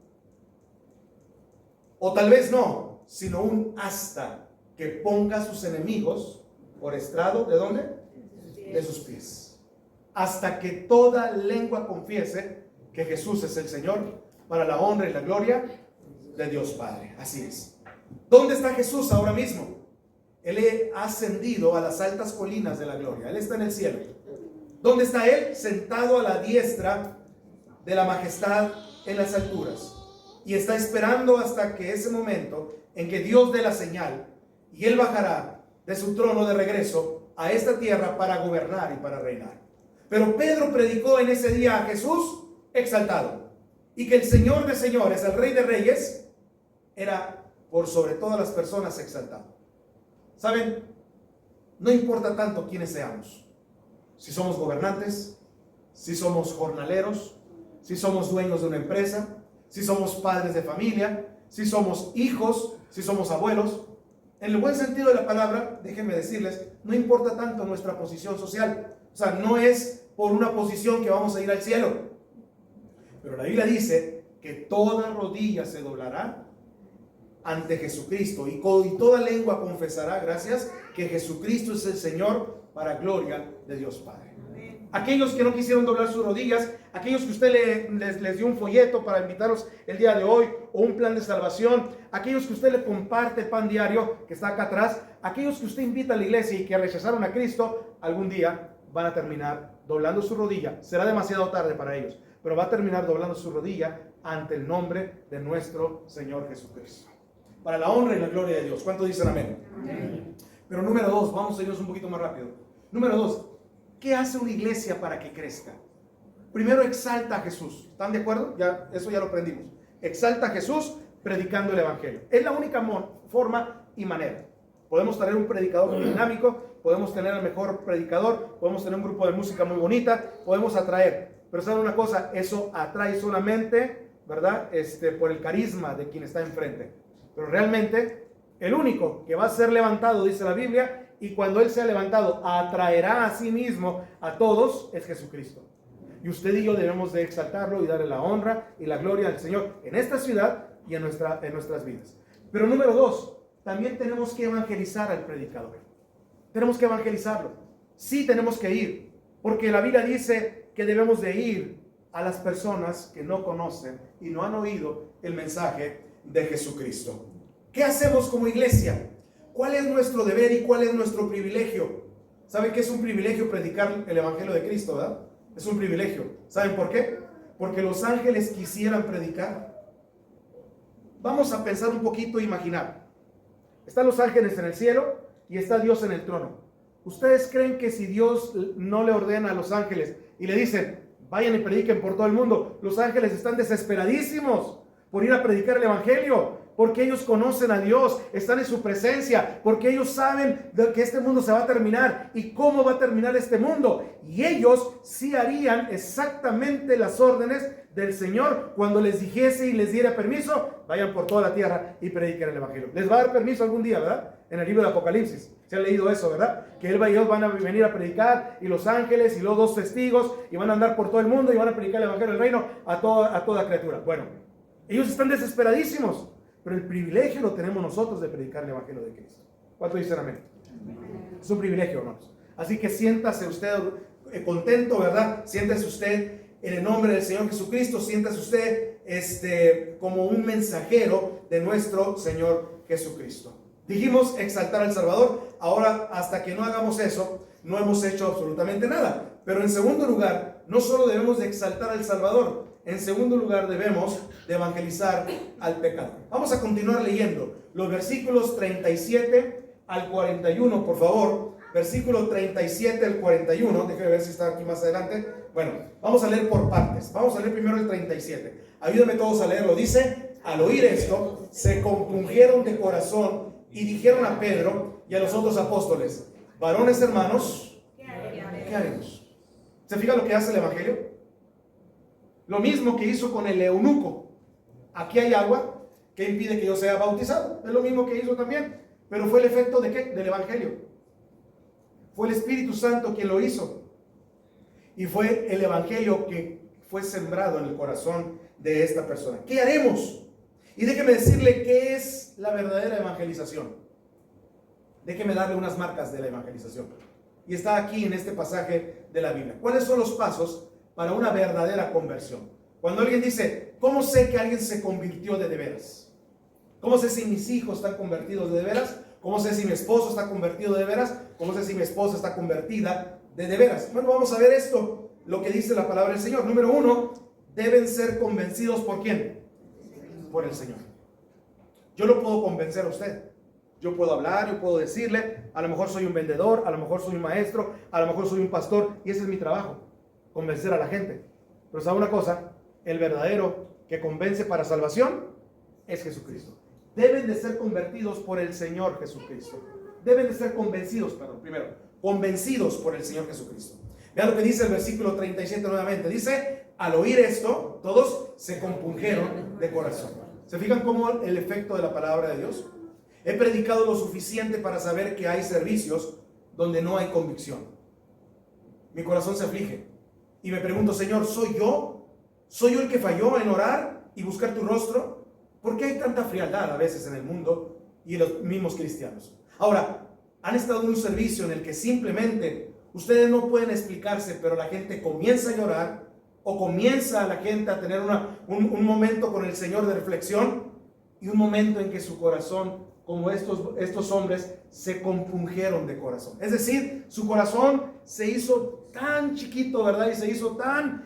O tal vez no, sino un hasta que ponga a sus enemigos por estrado, ¿de dónde? De sus pies. Hasta que toda lengua confiese que Jesús es el Señor, para la honra y la gloria de Dios Padre. Así es. ¿Dónde está Jesús ahora mismo? Él ha ascendido a las altas colinas de la gloria. Él está en el cielo. ¿Dónde está Él? Sentado a la diestra de la majestad en las alturas. Y está esperando hasta que ese momento en que Dios dé la señal y Él bajará de su trono de regreso a esta tierra para gobernar y para reinar. Pero Pedro predicó en ese día a Jesús exaltado, y que el Señor de señores, el Rey de reyes, era por sobre todas las personas exaltado. ¿Saben? No importa tanto quiénes seamos. Si somos gobernantes, si somos jornaleros, si somos dueños de una empresa, si somos padres de familia, si somos hijos, si somos abuelos. En el buen sentido de la palabra, déjenme decirles, no importa tanto nuestra posición social. O sea, no es por una posición que vamos a ir al cielo. Pero la Biblia dice que toda rodilla se doblará ante Jesucristo y toda lengua confesará, gracias, que Jesucristo es el Señor, para gloria de Dios Padre. Aquellos que no quisieron doblar sus rodillas, aquellos que usted les dio un folleto para invitarlos el día de hoy, o un plan de salvación, aquellos que usted le comparte pan diario que está acá atrás, aquellos que usted invita a la iglesia y que rechazaron a Cristo, algún día van a terminar doblando su rodilla. Será demasiado tarde para ellos, pero va a terminar doblando su rodilla ante el nombre de nuestro Señor Jesucristo, para la honra y la gloria de Dios. ¿Cuántos dicen amén? Amén. Pero número 2, vamos a irnos un poquito más rápido. Número 2, ¿qué hace una iglesia para que crezca? Primero, exalta a Jesús. ¿Están de acuerdo? Eso ya lo aprendimos. Exalta a Jesús predicando el evangelio. Es la única forma y manera. Podemos tener un predicador dinámico, podemos tener el mejor predicador, podemos tener un grupo de música muy bonita, podemos atraer. Pero ¿saben una cosa? Eso atrae solamente, ¿verdad? Por el carisma de quien está enfrente. Pero realmente, el único que va a ser levantado, dice la Biblia, y cuando Él sea levantado, atraerá a sí mismo a todos, es Jesucristo. Y usted y yo debemos de exaltarlo y darle la honra y la gloria al Señor en esta ciudad y en nuestras vidas. Pero número 2, también tenemos que evangelizar al predicador. Tenemos que evangelizarlo. Sí, tenemos que ir, porque la Biblia dice que debemos de ir a las personas que no conocen y no han oído el mensaje de Jesucristo. ¿Qué hacemos como iglesia? ¿Cuál es nuestro deber y cuál es nuestro privilegio? ¿Saben qué es un privilegio predicar el evangelio de Cristo, verdad? Es un privilegio. ¿Saben por qué? Porque los ángeles quisieran predicar. Vamos a pensar un poquito e imaginar. Están los ángeles en el cielo y está Dios en el trono. ¿Ustedes creen que si Dios no le ordena a los ángeles y le dicen, vayan y prediquen por todo el mundo, los ángeles están desesperadísimos por ir a predicar el evangelio? Porque ellos conocen a Dios, están en su presencia, porque ellos saben que este mundo se va a terminar y cómo va a terminar este mundo. Y ellos sí harían exactamente las órdenes del Señor cuando les dijese y les diera permiso, vayan por toda la tierra y prediquen el evangelio. Les va a dar permiso algún día, ¿verdad? En el libro de Apocalipsis. ¿Se han leído eso, verdad? Que ellos van a venir a predicar, y los ángeles y los 2 testigos, y van a andar por todo el mundo y van a predicar el evangelio del reino a toda criatura. Bueno, ellos están desesperadísimos. Pero el privilegio lo tenemos nosotros de predicar el evangelio de Cristo. ¿Cuántos dicen amén? Es un privilegio, hermanos. Así que siéntase usted contento, ¿verdad? Siéntase usted en el nombre del Señor Jesucristo. Siéntase usted como un mensajero de nuestro Señor Jesucristo. Dijimos exaltar al Salvador. Ahora, hasta que no hagamos eso, no hemos hecho absolutamente nada. Pero en segundo lugar, no solo debemos de exaltar al Salvador, en segundo lugar debemos de evangelizar al pecador. Vamos a continuar leyendo los versículos 37 al 41, por favor. Versículo 37 al 41. Déjenme ver si está aquí más adelante. Bueno, vamos a leer por partes. Vamos a leer primero el 37. Ayúdenme todos a leerlo. Dice, al oír esto, se compungieron de corazón y dijeron a Pedro y a los otros apóstoles, varones hermanos, ¿qué haremos? ¿Se fija lo que hace el evangelio? Lo mismo que hizo con el eunuco. Aquí hay agua que impide que yo sea bautizado. Es lo mismo que hizo también. Pero fue el efecto ¿de qué? Del evangelio. Fue el Espíritu Santo quien lo hizo. Y fue el evangelio que fue sembrado en el corazón de esta persona. ¿Qué haremos? Y déjeme decirle qué es la verdadera evangelización. Déjeme darle unas marcas de la evangelización. Y está aquí en este pasaje de la Biblia. ¿Cuáles son los pasos para una verdadera conversión? Cuando alguien dice, ¿cómo sé que alguien se convirtió de veras? ¿Cómo sé si mis hijos están convertidos de veras? ¿Cómo sé si mi esposo está convertido de veras? ¿Cómo sé si mi esposa está convertida de veras? Bueno, vamos a ver esto, lo que dice la palabra del Señor. Número 1, deben ser convencidos ¿por quién? Por el Señor. Yo lo puedo convencer a usted. Yo puedo hablar, yo puedo decirle, a lo mejor soy un vendedor, a lo mejor soy un maestro, a lo mejor soy un pastor, y ese es mi trabajo, convencer a la gente. Pero ¿sabe una cosa? El verdadero que convence para salvación es Jesucristo. deben de ser convertidos por el Señor Jesucristo. Deben de ser convencidos, primero, convencidos por el Señor Jesucristo. Vean lo que dice el versículo 37 nuevamente. Dice, al oír esto, todos se compungieron de corazón. ¿Se fijan cómo el efecto de la palabra de Dios? He predicado lo suficiente para saber que hay servicios donde no hay convicción. Mi corazón se aflige y me pregunto, Señor, ¿soy yo? ¿Soy yo el que falló en orar y buscar tu rostro? ¿Por qué hay tanta frialdad a veces en el mundo y en los mismos cristianos? Ahora, han estado en un servicio en el que simplemente ustedes no pueden explicarse, pero la gente comienza a llorar o comienza la gente a tener un momento con el Señor de reflexión y un momento en que su corazón, como estos hombres, se compungieron de corazón. Es decir, su corazón se hizo tan chiquito, ¿verdad? Y se hizo tan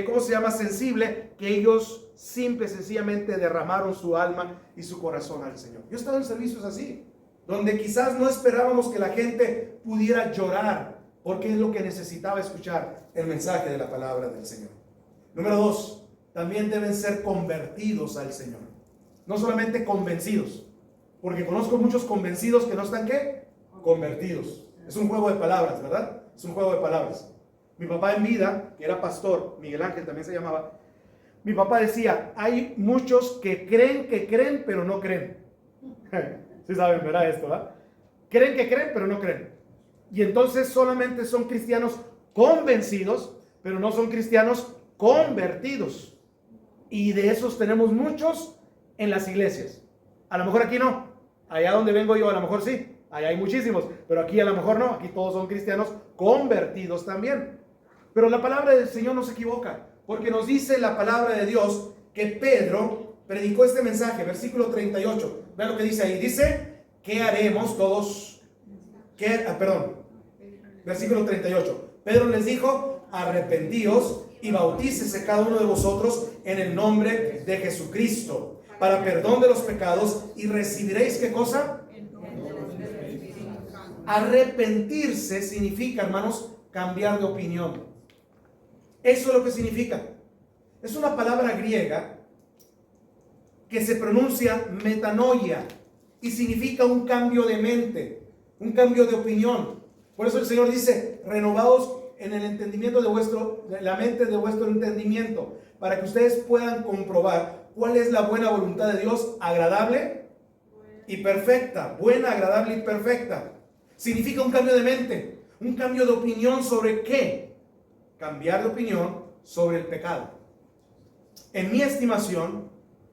¿cómo se llama? Sensible, que ellos simple y sencillamente derramaron su alma y su corazón al Señor. Yo he estado en servicios así, donde quizás no esperábamos que la gente pudiera llorar, porque es lo que necesitaba escuchar el mensaje de la palabra del Señor. Número 2, también deben ser convertidos al Señor. No solamente convencidos, porque conozco muchos convencidos que no están, ¿qué? Convertidos. Es un juego de palabras, ¿verdad? Es un juego de palabras. Mi papá en vida, que era pastor, Miguel Ángel también se llamaba, mi papá decía, hay muchos que creen, pero no creen. Sí saben, ¿verdad? Esto, ¿verdad? Creen, pero no creen. Y entonces solamente son cristianos convencidos, pero no son cristianos convertidos. Y de esos tenemos muchos en las iglesias. A lo mejor aquí no. Allá donde vengo yo a lo mejor sí. Allá hay muchísimos. Pero aquí a lo mejor no. Aquí todos son cristianos convertidos también. Pero la palabra del Señor no se equivoca. Porque nos dice la palabra de Dios que Pedro predicó este mensaje. Versículo 38. Vean lo que dice ahí. Dice, ¿qué haremos todos? Versículo 38. Pedro les dijo, arrepentíos y bautícese cada uno de vosotros en el nombre de Jesucristo para perdón de los pecados y recibiréis, ¿qué cosa? Arrepentirse significa, hermanos, cambiar de opinión. Eso es lo que significa. Es una palabra griega que se pronuncia metanoia y significa un cambio de mente, un cambio de opinión. Por eso el Señor dice, renovados en el entendimiento de la mente de vuestro entendimiento, para que ustedes puedan comprobar cuál es la buena voluntad de Dios, agradable y perfecta. Buena, agradable y perfecta. Significa un cambio de mente, un cambio de opinión sobre ¿qué? Cambiar de opinión sobre el pecado. En mi estimación,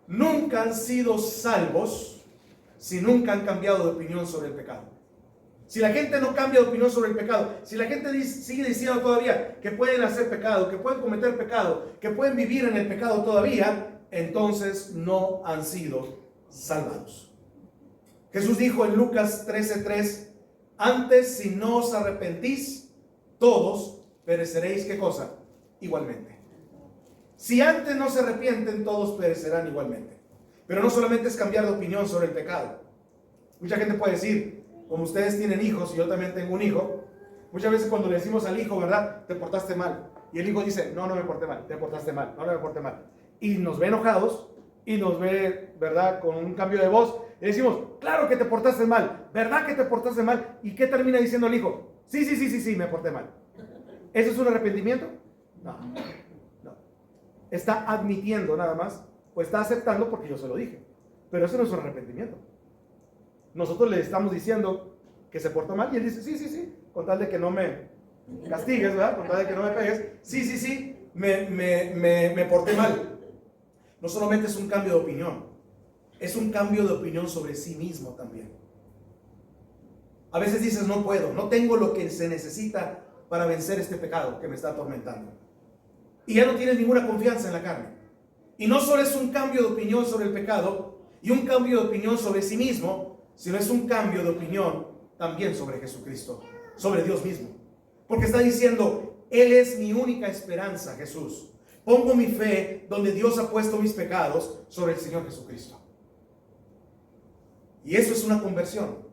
nunca han sido salvos si nunca han cambiado de opinión sobre el pecado. Si la gente no cambia de opinión sobre el pecado, si la gente sigue diciendo todavía que pueden hacer pecado, que pueden cometer pecado, que pueden vivir en el pecado todavía, entonces no han sido salvados. Jesús dijo en Lucas 13:3, antes si no os arrepentís, todos pereceréis, ¿qué cosa? Igualmente. Si antes no se arrepienten, todos perecerán igualmente. Pero no solamente es cambiar de opinión sobre el pecado. Mucha gente puede decir, como ustedes tienen hijos y yo también tengo un hijo, muchas veces cuando le decimos al hijo, ¿verdad? Te portaste mal. Y el hijo dice, no me porté mal, te portaste mal, no me porté mal. Y nos ve enojados y nos ve, ¿verdad? Con un cambio de voz. Y decimos, claro que te portaste mal, ¿verdad que te portaste mal? ¿Y qué termina diciendo el hijo? Sí, me porté mal. ¿Eso es un arrepentimiento? No. Está admitiendo nada más, o está aceptando porque yo se lo dije. Pero eso no es un arrepentimiento. Nosotros le estamos diciendo que se portó mal y él dice, sí, con tal de que no me castigues, ¿verdad? Con tal de que no me pegues. Sí, me porté mal. No solamente es un cambio de opinión, es un cambio de opinión sobre sí mismo también. A veces dices, no puedo, no tengo lo que se necesita para vencer este pecado que me está atormentando. Y ya no tienes ninguna confianza en la carne. Y no solo es un cambio de opinión sobre el pecado y un cambio de opinión sobre sí mismo, sino es un cambio de opinión también sobre Jesucristo, sobre Dios mismo. Porque está diciendo, Él es mi única esperanza, Jesús. Pongo mi fe donde Dios ha puesto mis pecados sobre el Señor Jesucristo. Y eso es una conversión.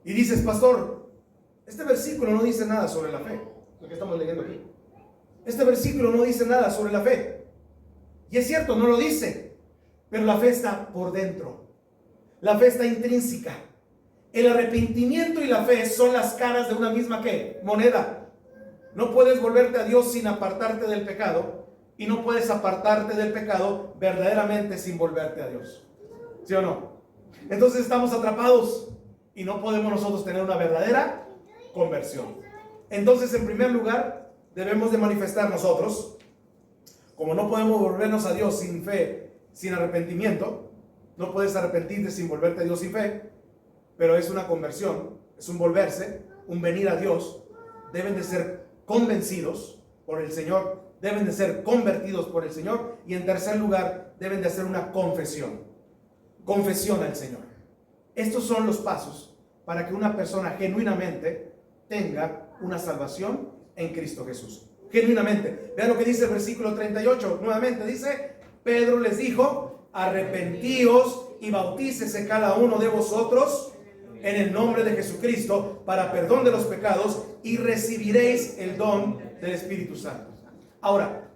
Y dices, pastor, este versículo no dice nada sobre la fe, lo que estamos leyendo aquí. Este versículo no dice nada sobre la fe. Y es cierto, no lo dice. pero la fe está por dentro. La fe está intrínseca. El arrepentimiento y la fe son las caras de una misma ¿qué? Moneda. No puedes volverte a Dios sin apartarte del pecado, y no puedes apartarte del pecado verdaderamente sin volverte a Dios. ¿Sí o no? Entonces estamos atrapados y no podemos nosotros tener una verdadera conversión. Entonces, en primer lugar, debemos de manifestar nosotros, como no podemos volvernos a Dios sin fe, sin arrepentimiento. No puedes arrepentirte sin volverte a Dios sin fe, pero es una conversión, es un volverse, un venir a Dios. Deben de ser convencidos por el Señor, deben de ser convertidos por el Señor, y en tercer lugar, deben de hacer una confesión. Confesión al Señor. Estos son los pasos para que una persona genuinamente tenga una salvación en Cristo Jesús. Genuinamente. Vean lo que dice el versículo 38. Nuevamente dice: Pedro les dijo: arrepentíos y bautícese cada uno de vosotros en el nombre de Jesucristo para perdón de los pecados, y recibiréis el don del Espíritu Santo. Ahora,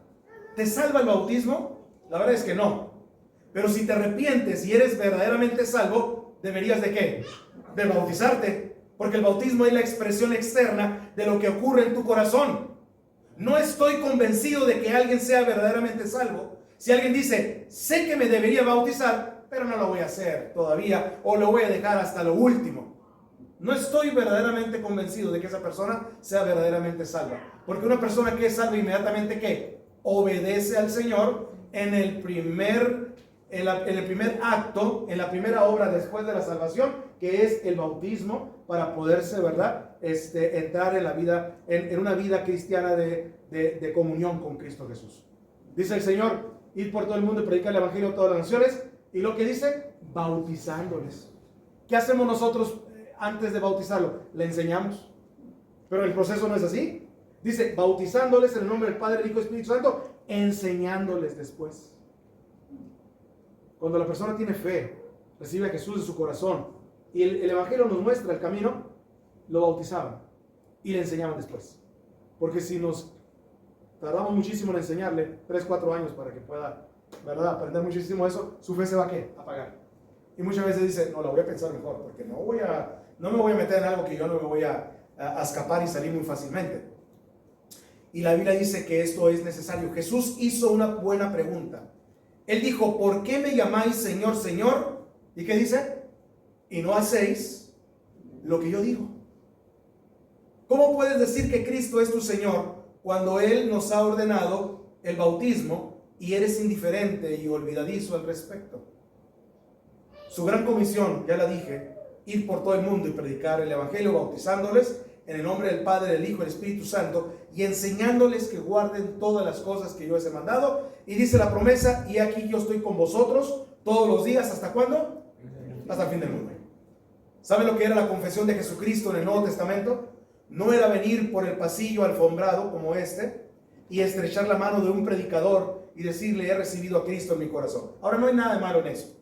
¿te salva el bautismo? La verdad es que no. Pero si te arrepientes y eres verdaderamente salvo, deberías ¿de qué? De bautizarte. Porque el bautismo es la expresión externa de lo que ocurre en tu corazón. No estoy convencido de que alguien sea verdaderamente salvo si alguien dice: sé que me debería bautizar, pero no lo voy a hacer todavía, o lo voy a dejar hasta lo último. No estoy verdaderamente convencido de que esa persona sea verdaderamente salva. Porque una persona que es salva inmediatamente ¿qué? Obedece al Señor en el primer acto, en la primera obra después de la salvación, que es el bautismo, para poderse, ¿verdad? Entrar en la vida, en una vida cristiana de comunión con Cristo Jesús. Dice el Señor: ir por todo el mundo y predicar el evangelio a todas las naciones. Y lo que dice: bautizándoles. ¿Qué hacemos nosotros antes de bautizarlo? Le enseñamos. Pero el proceso no es así. Dice: bautizándoles en el nombre del Padre, del Hijo y del Espíritu Santo, enseñándoles después. Cuando la persona tiene fe, recibe a Jesús en su corazón, y el evangelio nos muestra el camino, lo bautizaban y le enseñaban después. Porque si nos tardamos muchísimo en enseñarle, 3-4 años para que pueda, ¿verdad?, aprender muchísimo eso, su fe se va ¿a qué? A apagar. Y muchas veces dice: no, la voy a pensar mejor, porque no me voy a meter en algo que yo no me voy a escapar y salir muy fácilmente. Y la Biblia dice que esto es necesario. Jesús hizo una buena pregunta. Él dijo: ¿por qué me llamáis Señor, Señor? ¿Y qué dice? Y no hacéis lo que yo digo. ¿Cómo puedes decir que Cristo es tu Señor cuando Él nos ha ordenado el bautismo y eres indiferente y olvidadizo al respecto? Su gran comisión, ya la dije: ir por todo el mundo y predicar el evangelio, bautizándoles en el nombre del Padre, del Hijo y del Espíritu Santo, y enseñándoles que guarden todas las cosas que yo les he mandado. Y dice la promesa: y aquí yo estoy con vosotros todos los días. ¿Hasta cuándo? Hasta el fin del mundo. ¿Saben lo que era la confesión de Jesucristo en el Nuevo Testamento? No era venir por el pasillo alfombrado como este y estrechar la mano de un predicador y decirle: he recibido a Cristo en mi corazón. Ahora, no hay nada de malo en eso,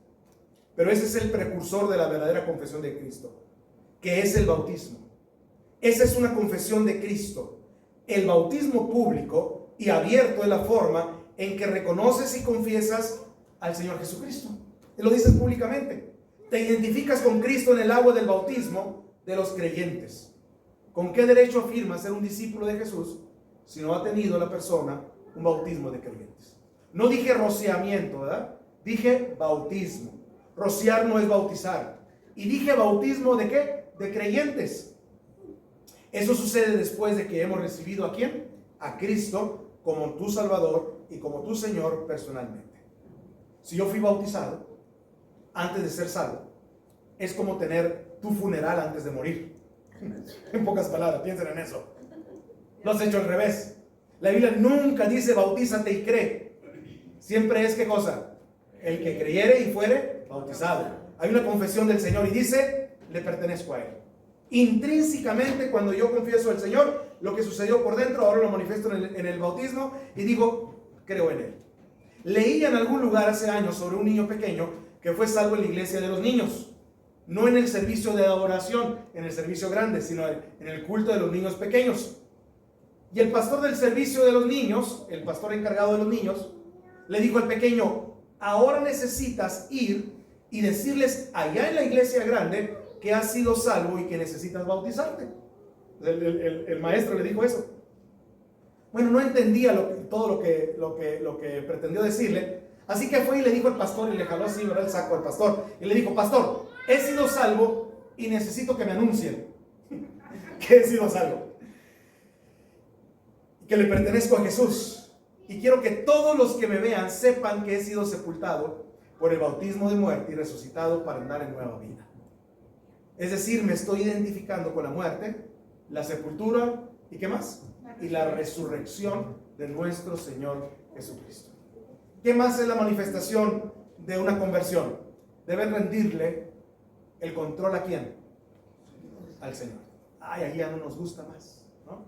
pero ese es el precursor de la verdadera confesión de Cristo, que es el bautismo. Esa es una confesión de Cristo. El bautismo público y abierto es la forma en que reconoces y confiesas al Señor Jesucristo. Te lo dices públicamente. Te identificas con Cristo en el agua del bautismo de los creyentes. ¿Con qué derecho afirmas ser un discípulo de Jesús si no ha tenido la persona un bautismo de creyentes? No dije rociamiento, ¿verdad? Dije bautismo. Rociar no es bautizar. Y dije bautismo ¿de qué? De creyentes. Eso sucede después de que hemos recibido ¿a quién? A Cristo como tu Salvador y como tu Señor personalmente. Si yo fui bautizado antes de ser salvo, es como tener tu funeral antes de morir. En pocas palabras, piensen en eso. Lo has hecho al revés. La Biblia nunca dice: bautízate y cree. Siempre es ¿qué cosa? El que creyere y fuere bautizado. Hay una confesión del Señor y dice: le pertenezco a Él. Intrínsecamente, cuando yo confieso al Señor, lo que sucedió por dentro, ahora lo manifiesto en el bautismo y digo: creo en Él. Leí en algún lugar hace años sobre un niño pequeño que fue salvo en la iglesia de los niños. No en el servicio de adoración, en el servicio grande, sino en el culto de los niños pequeños. Y el pastor del servicio de los niños, el pastor encargado de los niños, le dijo al pequeño: ahora necesitas ir y decirles allá en la iglesia grande que has sido salvo y que necesitas bautizarte. El maestro le dijo eso. Bueno, no entendía todo lo que pretendió decirle. Así que fue y le dijo al pastor y le jaló así, ¿verdad?, el saco al pastor. Y le dijo: pastor, he sido salvo y necesito que me anuncien que he sido salvo. Que le pertenezco a Jesús. Y quiero que todos los que me vean sepan que he sido sepultado por el bautismo de muerte y resucitado para andar en nueva vida. Es decir, me estoy identificando con la muerte, la sepultura y ¿qué más? Y la resurrección de nuestro Señor Jesucristo. ¿Qué más es la manifestación de una conversión? Deben rendirle el control ¿a quién? Al Señor. Ay, ahí ya no nos gusta más, ¿no?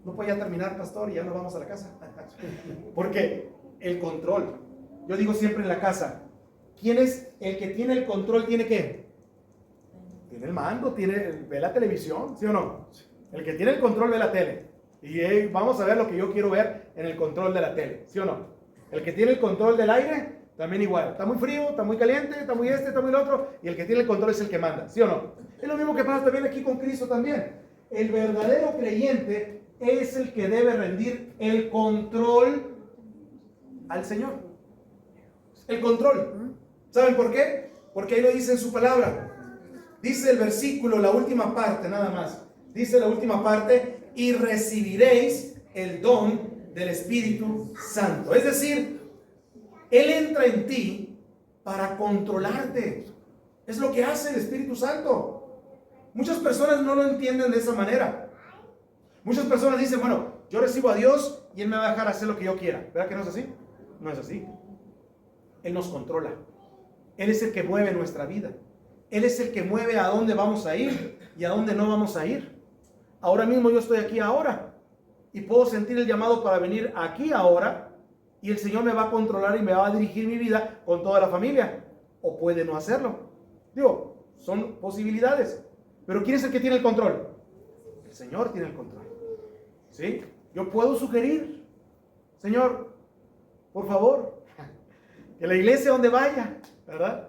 No puede ya terminar, pastor, y ya nos vamos a la casa. Porque el control, yo digo siempre en la casa, ¿quién es el que tiene el control? ¿Tiene qué? Tiene el mando, ve la televisión, ¿sí o no? El que tiene el control ve la tele. Y vamos a ver lo que yo quiero ver en el control de la tele, ¿sí o no? El que tiene el control del aire, también igual. Está muy frío, está muy caliente, está muy está muy el otro. Y el que tiene el control es el que manda, ¿sí o no? Es lo mismo que pasa también aquí con Cristo también. El verdadero creyente es el que debe rendir el control al Señor. El control. ¿Saben por qué? Porque ahí lo dice en su palabra. Dice el versículo, la última parte nada más. Dice la última parte: y recibiréis el don del Espíritu Santo. Es decir, Él entra en ti para controlarte. Es lo que hace el Espíritu Santo. Muchas personas no lo entienden de esa manera. Muchas personas dicen: bueno, yo recibo a Dios y Él me va a dejar hacer lo que yo quiera. ¿Verdad que no es así? No es así. Él nos controla. Él es el que mueve nuestra vida. Él es el que mueve a dónde vamos a ir y a dónde no vamos a ir. Ahora mismo yo estoy aquí ahora y puedo sentir el llamado para venir aquí ahora, y el Señor me va a controlar y me va a dirigir mi vida con toda la familia. O puede no hacerlo. Digo, son posibilidades. Pero ¿quién es el que tiene el control? El Señor tiene el control. ¿Sí? Yo puedo sugerir: Señor, por favor, que la iglesia donde vaya, ¿verdad?,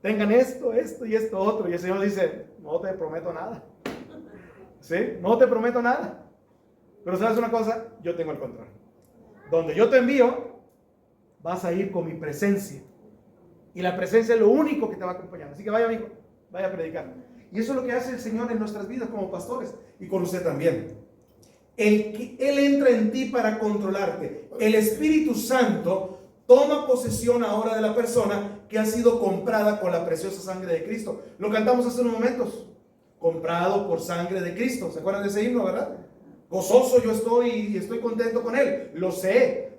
tengan esto y esto otro. Y el Señor dice: no te prometo nada. ¿Sí? No te prometo nada. Pero ¿sabes una cosa? Yo tengo el control. Donde yo te envío, vas a ir con mi presencia. Y la presencia es lo único que te va a acompañar. Así que vaya, amigo, vaya a predicar. Y eso es lo que hace el Señor en nuestras vidas como pastores. Y con usted también. Él entra en ti para controlarte. El Espíritu Santo toma posesión ahora de la persona que ha sido comprada con la preciosa sangre de Cristo. Lo cantamos hace unos momentos. Comprado por sangre de Cristo. ¿Se acuerdan de ese himno, verdad? Gozoso yo estoy y estoy contento con Él. Lo sé.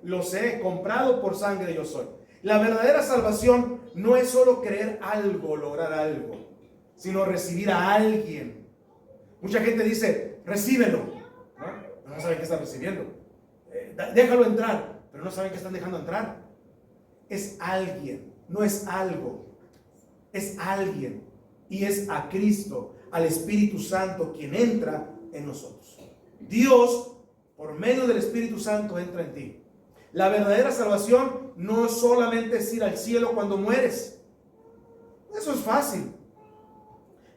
Comprado por sangre yo soy. La verdadera salvación no es solo creer algo, lograr algo, sino recibir a alguien. Mucha gente dice: recíbelo. No saben qué están recibiendo. Déjalo entrar, pero no saben qué están dejando entrar. Es alguien, no es algo. Es alguien. Y es a Cristo, al Espíritu Santo, quien entra en nosotros. Dios, por medio del Espíritu Santo, entra en ti. La verdadera salvación no solamente es ir al cielo cuando mueres. Eso es fácil.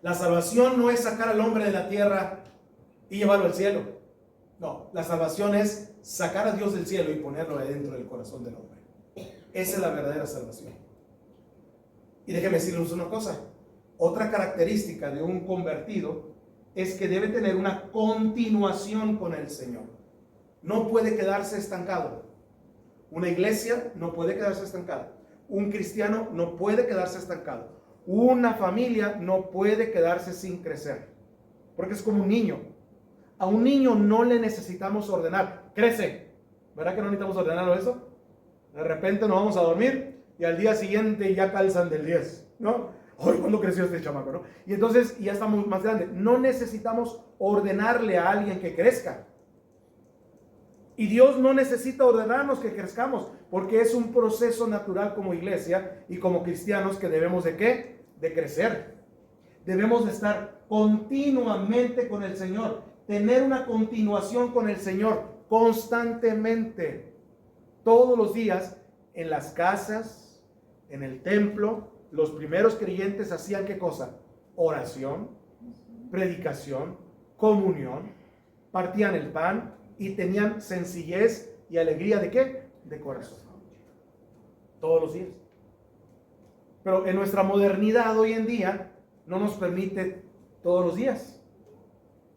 La salvación no es sacar al hombre de la tierra y llevarlo al cielo. No, la salvación es sacar a Dios del cielo y ponerlo adentro del corazón del hombre. Esa es la verdadera salvación. Y déjeme decirles una cosa. Otra característica de un convertido es que debe tener una continuación con el Señor. No puede quedarse estancado. Una iglesia no puede quedarse estancada. Un cristiano no puede quedarse estancado. Una familia no puede quedarse sin crecer. Porque es como un niño. A un niño no le necesitamos ordenar. Crece. ¿Verdad que no necesitamos ordenarlo eso? De repente nos vamos a dormir y al día siguiente ya calzan del 10, ¿no? Hoy, ¿cuándo creció este chamaco, no? Y entonces ya está más grande. No necesitamos ordenarle a alguien que crezca. Y Dios no necesita ordenarnos que crezcamos, porque es un proceso natural como iglesia y como cristianos que debemos ¿de qué? De crecer. Debemos de estar continuamente con el Señor, tener una continuación con el Señor constantemente, todos los días, en las casas, En el templo, los primeros creyentes hacían ¿qué cosa? Oración, predicación, comunión, partían el pan y tenían sencillez y alegría ¿de qué? De corazón. Todos los días. Pero en nuestra modernidad hoy en día no nos permite todos los días.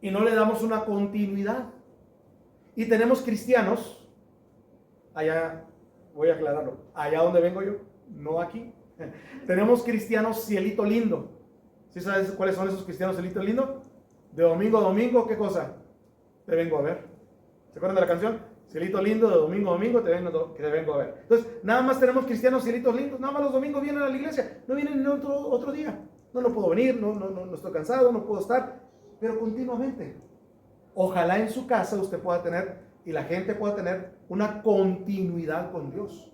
Y no le damos una continuidad. Y tenemos cristianos, allá, voy a aclararlo, allá donde vengo yo, no aquí. Tenemos cristianos cielito lindo. ¿Sí sabes cuáles son esos cristianos cielito lindo? De domingo a domingo, ¿qué cosa? Te vengo a ver. ¿Se acuerdan de la canción? Cielito lindo, de domingo a domingo te vengo a ver. Entonces, nada más tenemos cristianos cielitos lindos, nada más los domingos vienen a la iglesia, no vienen en otro día. No puedo venir, no estoy cansado, no puedo estar, pero continuamente. Ojalá en su casa usted pueda tener, y la gente pueda tener, una continuidad con Dios.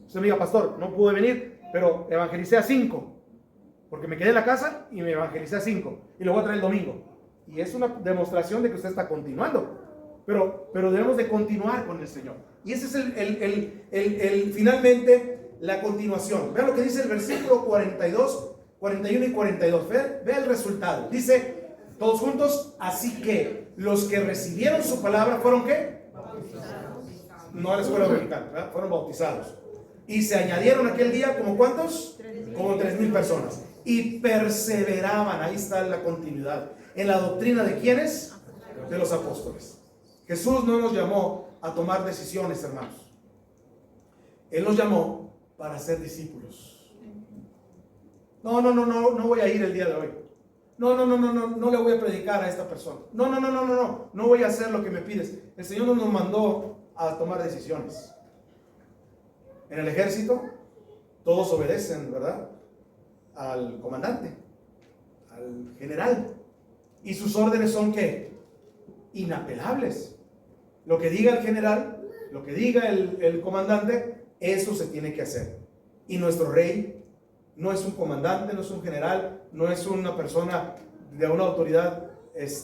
Usted me diga, pastor, no pude venir, pero evangelicé a 5, porque me quedé en la casa y me evangelicé a 5, y lo voy a traer el domingo. Y es una demostración de que usted está continuando. Pero debemos de continuar con el Señor. Y ese es finalmente la continuación. Vean lo que dice el versículo 42, 41 y 42. Vea el resultado. Dice, todos juntos, así que los que recibieron su palabra fueron ¿qué? Bautizados. No a la escuela dominical, ¿verdad? Fueron bautizados. Y se añadieron aquel día, ¿como cuántos? Como 3,000 personas. Y perseveraban, ahí está la continuidad, en la doctrina de ¿quiénes? De los apóstoles. Jesús no nos llamó a tomar decisiones, hermanos. Él nos llamó para ser discípulos. No voy a ir el día de hoy. No le voy a predicar a esta persona. No voy a hacer lo que me pides. El Señor no nos mandó a tomar decisiones. En el ejército, todos obedecen, ¿verdad? Al comandante, al general. Y sus órdenes son ¿qué? Inapelables. Lo que diga el general, lo que diga el comandante, eso se tiene que hacer. Y nuestro rey no es un comandante, no es un general, no es una persona de una autoridad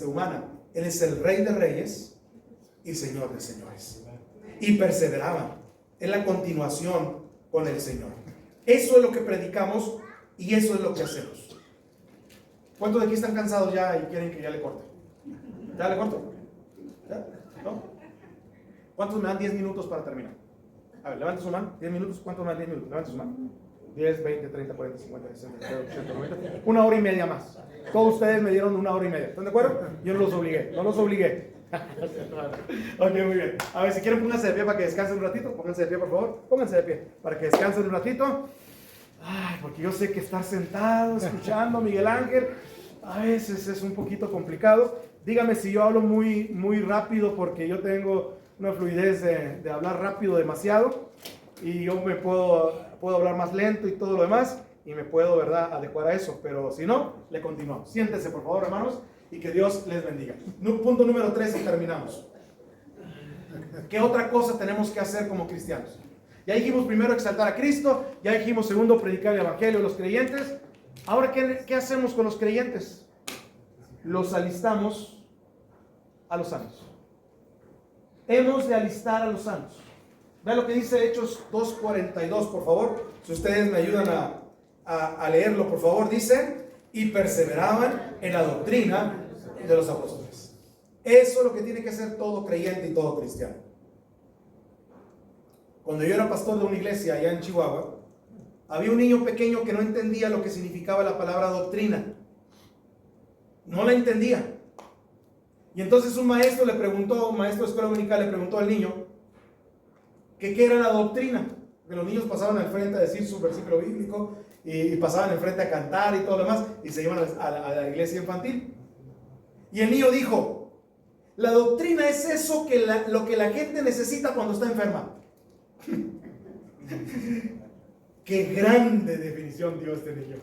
humana. Él es el Rey de Reyes y Señor de Señores. Y perseveraban en la continuación con el Señor. Eso es lo que predicamos y eso es lo que hacemos. ¿Cuántos de aquí están cansados ya y quieren que ya le corte? ¿Ya le corto? ¿Ya? ¿No? ¿Cuántos me dan 10 minutos para terminar? A ver, levante su mano. 10 minutos. ¿Cuántos me dan 10 minutos? Levante su mano. 10, 20, 30, 40, 50, 60, 70, 80, 90. Una hora y media más. Todos ustedes me dieron una hora y media. ¿Están de acuerdo? Yo no los obligué. No los obligué. Ok, muy bien. A ver, si quieren pónganse de pie para que descansen un ratito. Pónganse de pie, por favor. Pónganse de pie para que descansen un ratito. Ay, porque yo sé que estar sentado escuchando a Miguel Ángel a veces es un poquito complicado. Dígame si yo hablo muy rápido, porque yo tengo una fluidez de hablar rápido demasiado, y yo me puedo hablar más lento y todo lo demás, y me puedo, ¿verdad?, adecuar a eso. Pero si no, le continuamos. Siéntense, por favor, hermanos, y que Dios les bendiga. Punto número 3 y terminamos. ¿Qué otra cosa tenemos que hacer como cristianos? Ya dijimos primero exaltar a Cristo, ya dijimos segundo predicar el evangelio a los creyentes. Ahora, ¿qué hacemos con los creyentes? Los alistamos a los santos. Hemos de alistar a los santos. Vean lo que dice Hechos 2:42, por favor. Si ustedes me ayudan a leerlo, por favor. Dice, y perseveraban en la doctrina de los apóstoles. Eso es lo que tiene que hacer todo creyente y todo cristiano. Cuando yo era pastor de una iglesia allá en Chihuahua, había un niño pequeño que no entendía lo que significaba la palabra doctrina. No la entendía. Y entonces un maestro de escuela dominical le preguntó al niño que qué era la doctrina. Que los niños pasaban al frente a decir su versículo bíblico y pasaban al frente a cantar y todo lo demás, y se iban a la iglesia infantil. Y el niño dijo, la doctrina es eso lo que la gente necesita cuando está enferma. Qué grande definición dio este niño.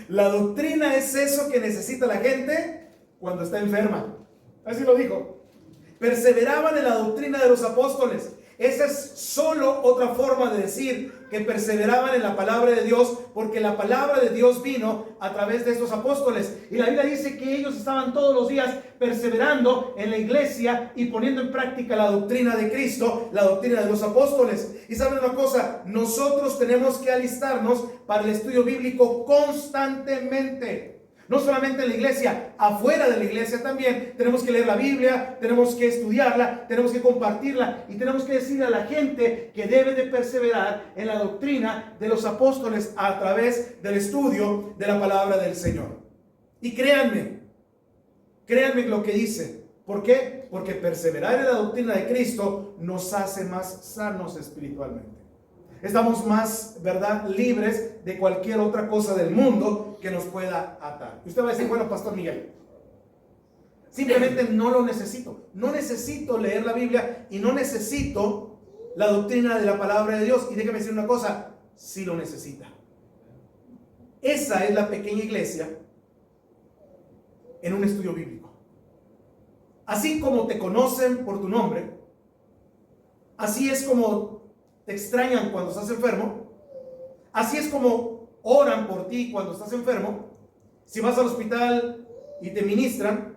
La doctrina es eso que necesita la gente cuando está enferma. Así lo dijo. Perseveraban en la doctrina de los apóstoles, Esa es solo otra forma de decir que perseveraban en la palabra de Dios, porque la palabra de Dios vino a través de estos apóstoles. Y la Biblia dice que ellos estaban todos los días perseverando en la iglesia y poniendo en práctica la doctrina de Cristo, la doctrina de los apóstoles. Y saben una cosa, nosotros tenemos que alistarnos para el estudio bíblico constantemente. No solamente en la iglesia, afuera de la iglesia también tenemos que leer la Biblia, tenemos que estudiarla, tenemos que compartirla y tenemos que decirle a la gente que debe de perseverar en la doctrina de los apóstoles a través del estudio de la palabra del Señor. Y créanme lo que dice. ¿Por qué? Porque perseverar en la doctrina de Cristo nos hace más sanos espiritualmente. Estamos más, ¿verdad?, libres de cualquier otra cosa del mundo que nos pueda atar. Y usted va a decir, bueno, Pastor Miguel, simplemente no lo necesito. No necesito leer la Biblia y no necesito la doctrina de la palabra de Dios. Y déjeme decir una cosa, sí lo necesita. Esa es la pequeña iglesia en un estudio bíblico. Así como te conocen por tu nombre, así es como te extrañan cuando estás enfermo, así es como oran por ti cuando estás enfermo. Si vas al hospital y te ministran,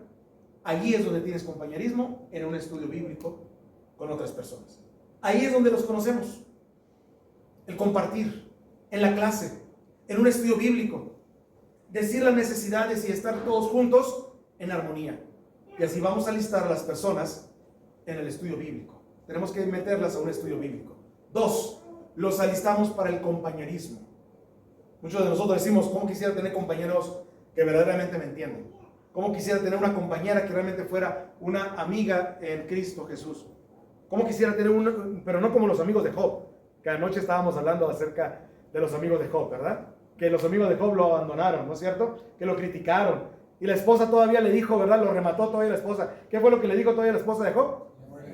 allí es donde tienes compañerismo en un estudio bíblico con otras personas. Ahí es donde los conocemos. El compartir en la clase, en un estudio bíblico, decir las necesidades y estar todos juntos en armonía. Y así vamos a listar a las personas en el estudio bíblico. Tenemos que meterlas a un estudio bíblico. 2, los alistamos para el compañerismo. Muchos de nosotros decimos, ¿cómo quisiera tener compañeros que verdaderamente me entiendan? ¿Cómo quisiera tener una compañera que realmente fuera una amiga en Cristo Jesús? ¿Cómo quisiera tener una, pero no como los amigos de Job, que anoche estábamos hablando acerca de los amigos de Job, ¿verdad? Que los amigos de Job lo abandonaron, ¿no es cierto? Que lo criticaron. Y la esposa todavía le dijo, ¿verdad? Lo remató todavía la esposa. ¿Qué fue lo que le dijo todavía la esposa de Job?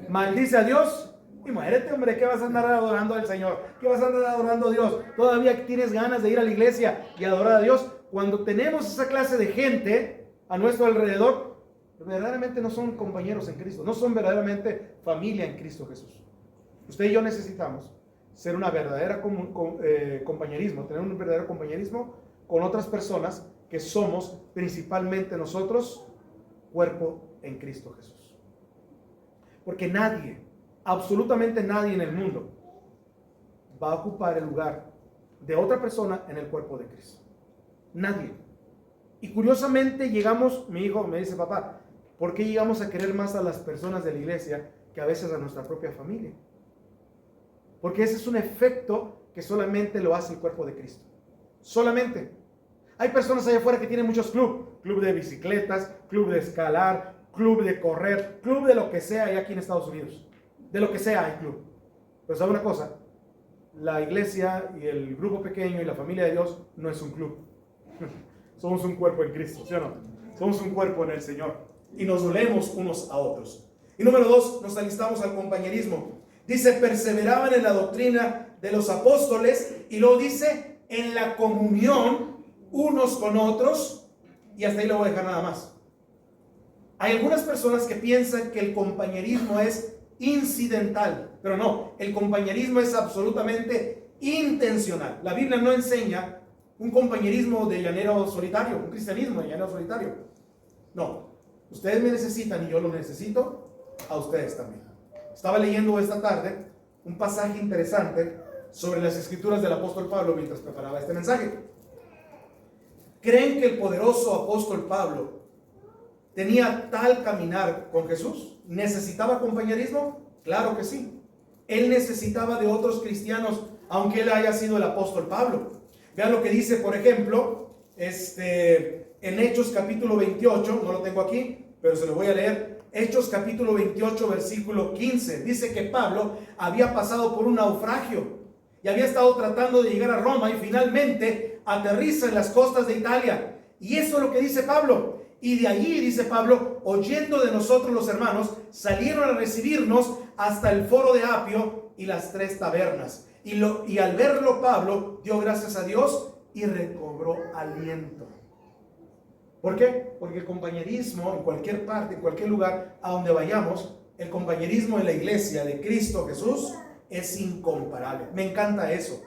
Maldice a Dios y muérete, hombre. ¿Qué vas a andar adorando al Señor? ¿Qué vas a andar adorando a Dios? Todavía tienes ganas de ir a la iglesia y adorar a Dios. Cuando tenemos esa clase de gente a nuestro alrededor, verdaderamente no son compañeros en Cristo, no son verdaderamente familia en Cristo Jesús. Usted y yo necesitamos ser una verdadera compañerismo, tener un verdadero compañerismo con otras personas que somos principalmente nosotros cuerpo en Cristo Jesús. Porque nadie, absolutamente nadie en el mundo va a ocupar el lugar de otra persona en el cuerpo de Cristo. Nadie. Y curiosamente llegamos, mi hijo me dice, papá, ¿por qué llegamos a querer más a las personas de la iglesia que a veces a nuestra propia familia? Porque ese es un efecto que solamente lo hace el cuerpo de Cristo. Solamente. Hay personas allá afuera que tienen muchos club de bicicletas, club de escalar, club de correr, club de lo que sea hay aquí en Estados Unidos. De lo que sea hay club. Pero ¿sabe una cosa? La iglesia y el grupo pequeño y la familia de Dios no es un club. Somos un cuerpo en Cristo, ¿sí o no? Somos un cuerpo en el Señor. Y nos dolemos unos a otros. Y número 2, nos alistamos al compañerismo. Dice, perseveraban en la doctrina de los apóstoles. Y luego dice, en la comunión unos con otros. Y hasta ahí lo voy a dejar nada más. Hay algunas personas que piensan que el compañerismo es incidental. Pero no, el compañerismo es absolutamente intencional. La Biblia no enseña un compañerismo de llanero solitario, un cristianismo de llanero solitario. No, ustedes me necesitan y yo lo necesito a ustedes también. Estaba leyendo esta tarde un pasaje interesante sobre las escrituras del apóstol Pablo mientras preparaba este mensaje. ¿Creen que el poderoso apóstol Pablo tenía tal caminar con Jesús? ¿Necesitaba compañerismo? Claro que sí. Él necesitaba de otros cristianos, aunque él haya sido el apóstol Pablo. Vean lo que dice, por ejemplo, en Hechos capítulo 28, no lo tengo aquí, pero se lo voy a leer. Hechos capítulo 28, versículo 15. Dice que Pablo había pasado por un naufragio y había estado tratando de llegar a Roma y finalmente aterriza en las costas de Italia. Y eso es lo que dice Pablo. Y de allí, dice Pablo, oyendo de nosotros los hermanos, salieron a recibirnos hasta el foro de Apio y las 3 tabernas. Y al verlo Pablo dio gracias a Dios y recobró aliento. ¿Por qué? Porque el compañerismo en cualquier parte, en cualquier lugar a donde vayamos, el compañerismo en la iglesia de Cristo Jesús es incomparable. Me encanta eso.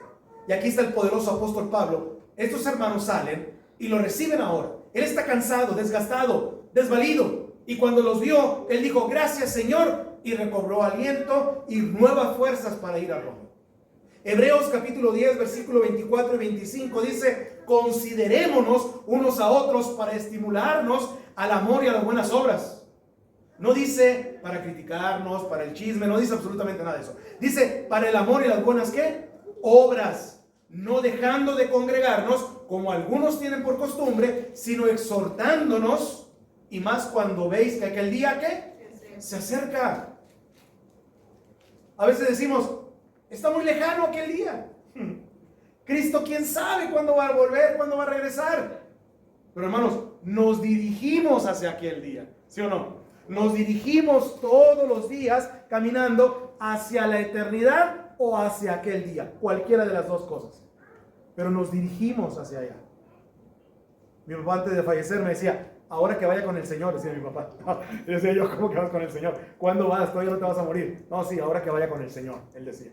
Y aquí está el poderoso apóstol Pablo. Estos hermanos salen y lo reciben ahora. Él está cansado, desgastado, desvalido. Y cuando los vio, él dijo: gracias, Señor, y recobró aliento y nuevas fuerzas para ir a Roma. Hebreos capítulo 10, versículo 24 y 25 dice: considerémonos unos a otros para estimularnos al amor y a las buenas obras. No dice para criticarnos, para el chisme, no dice absolutamente nada de eso. Dice para el amor y las buenas, ¿qué? Obras, no dejando de congregarnos como algunos tienen por costumbre, sino exhortándonos, y más cuando veis que aquel día, ¿qué? Se acerca. A veces decimos: está muy lejano aquel día. Cristo, quién sabe cuándo va a volver, cuándo va a regresar. Pero hermanos, nos dirigimos hacia aquel día, ¿sí o no? Nos dirigimos todos los días caminando hacia la eternidad o hacia aquel día, cualquiera de las dos cosas. Pero nos dirigimos hacia allá. Mi papá antes de fallecer me decía: ahora que vaya con el Señor, decía mi papá. Y decía yo: ¿cómo que vas con el Señor? ¿Cuándo vas? Todavía no te vas a morir. No, sí, ahora que vaya con el Señor, él decía.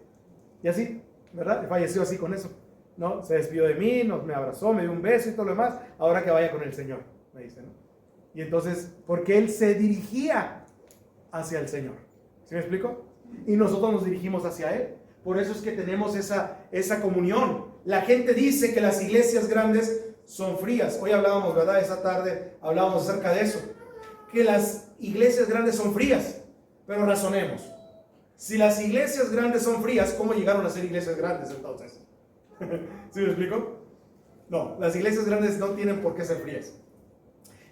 Y así, ¿verdad? Y falleció así con eso, ¿no? Se despidió de mí, me abrazó, me dio un beso y todo lo demás. Ahora que vaya con el Señor, me dice, ¿no? Y entonces, porque él se dirigía hacia el Señor. ¿Sí me explico? Y nosotros nos dirigimos hacia él. Por eso es que tenemos esa comunión. La gente dice que las iglesias grandes son frías. Hoy hablábamos, ¿verdad? Esa tarde hablábamos acerca de eso. Que las iglesias grandes son frías. Pero razonemos. Si las iglesias grandes son frías, ¿cómo llegaron a ser iglesias grandes entonces? ¿Sí me explico? No, las iglesias grandes no tienen por qué ser frías.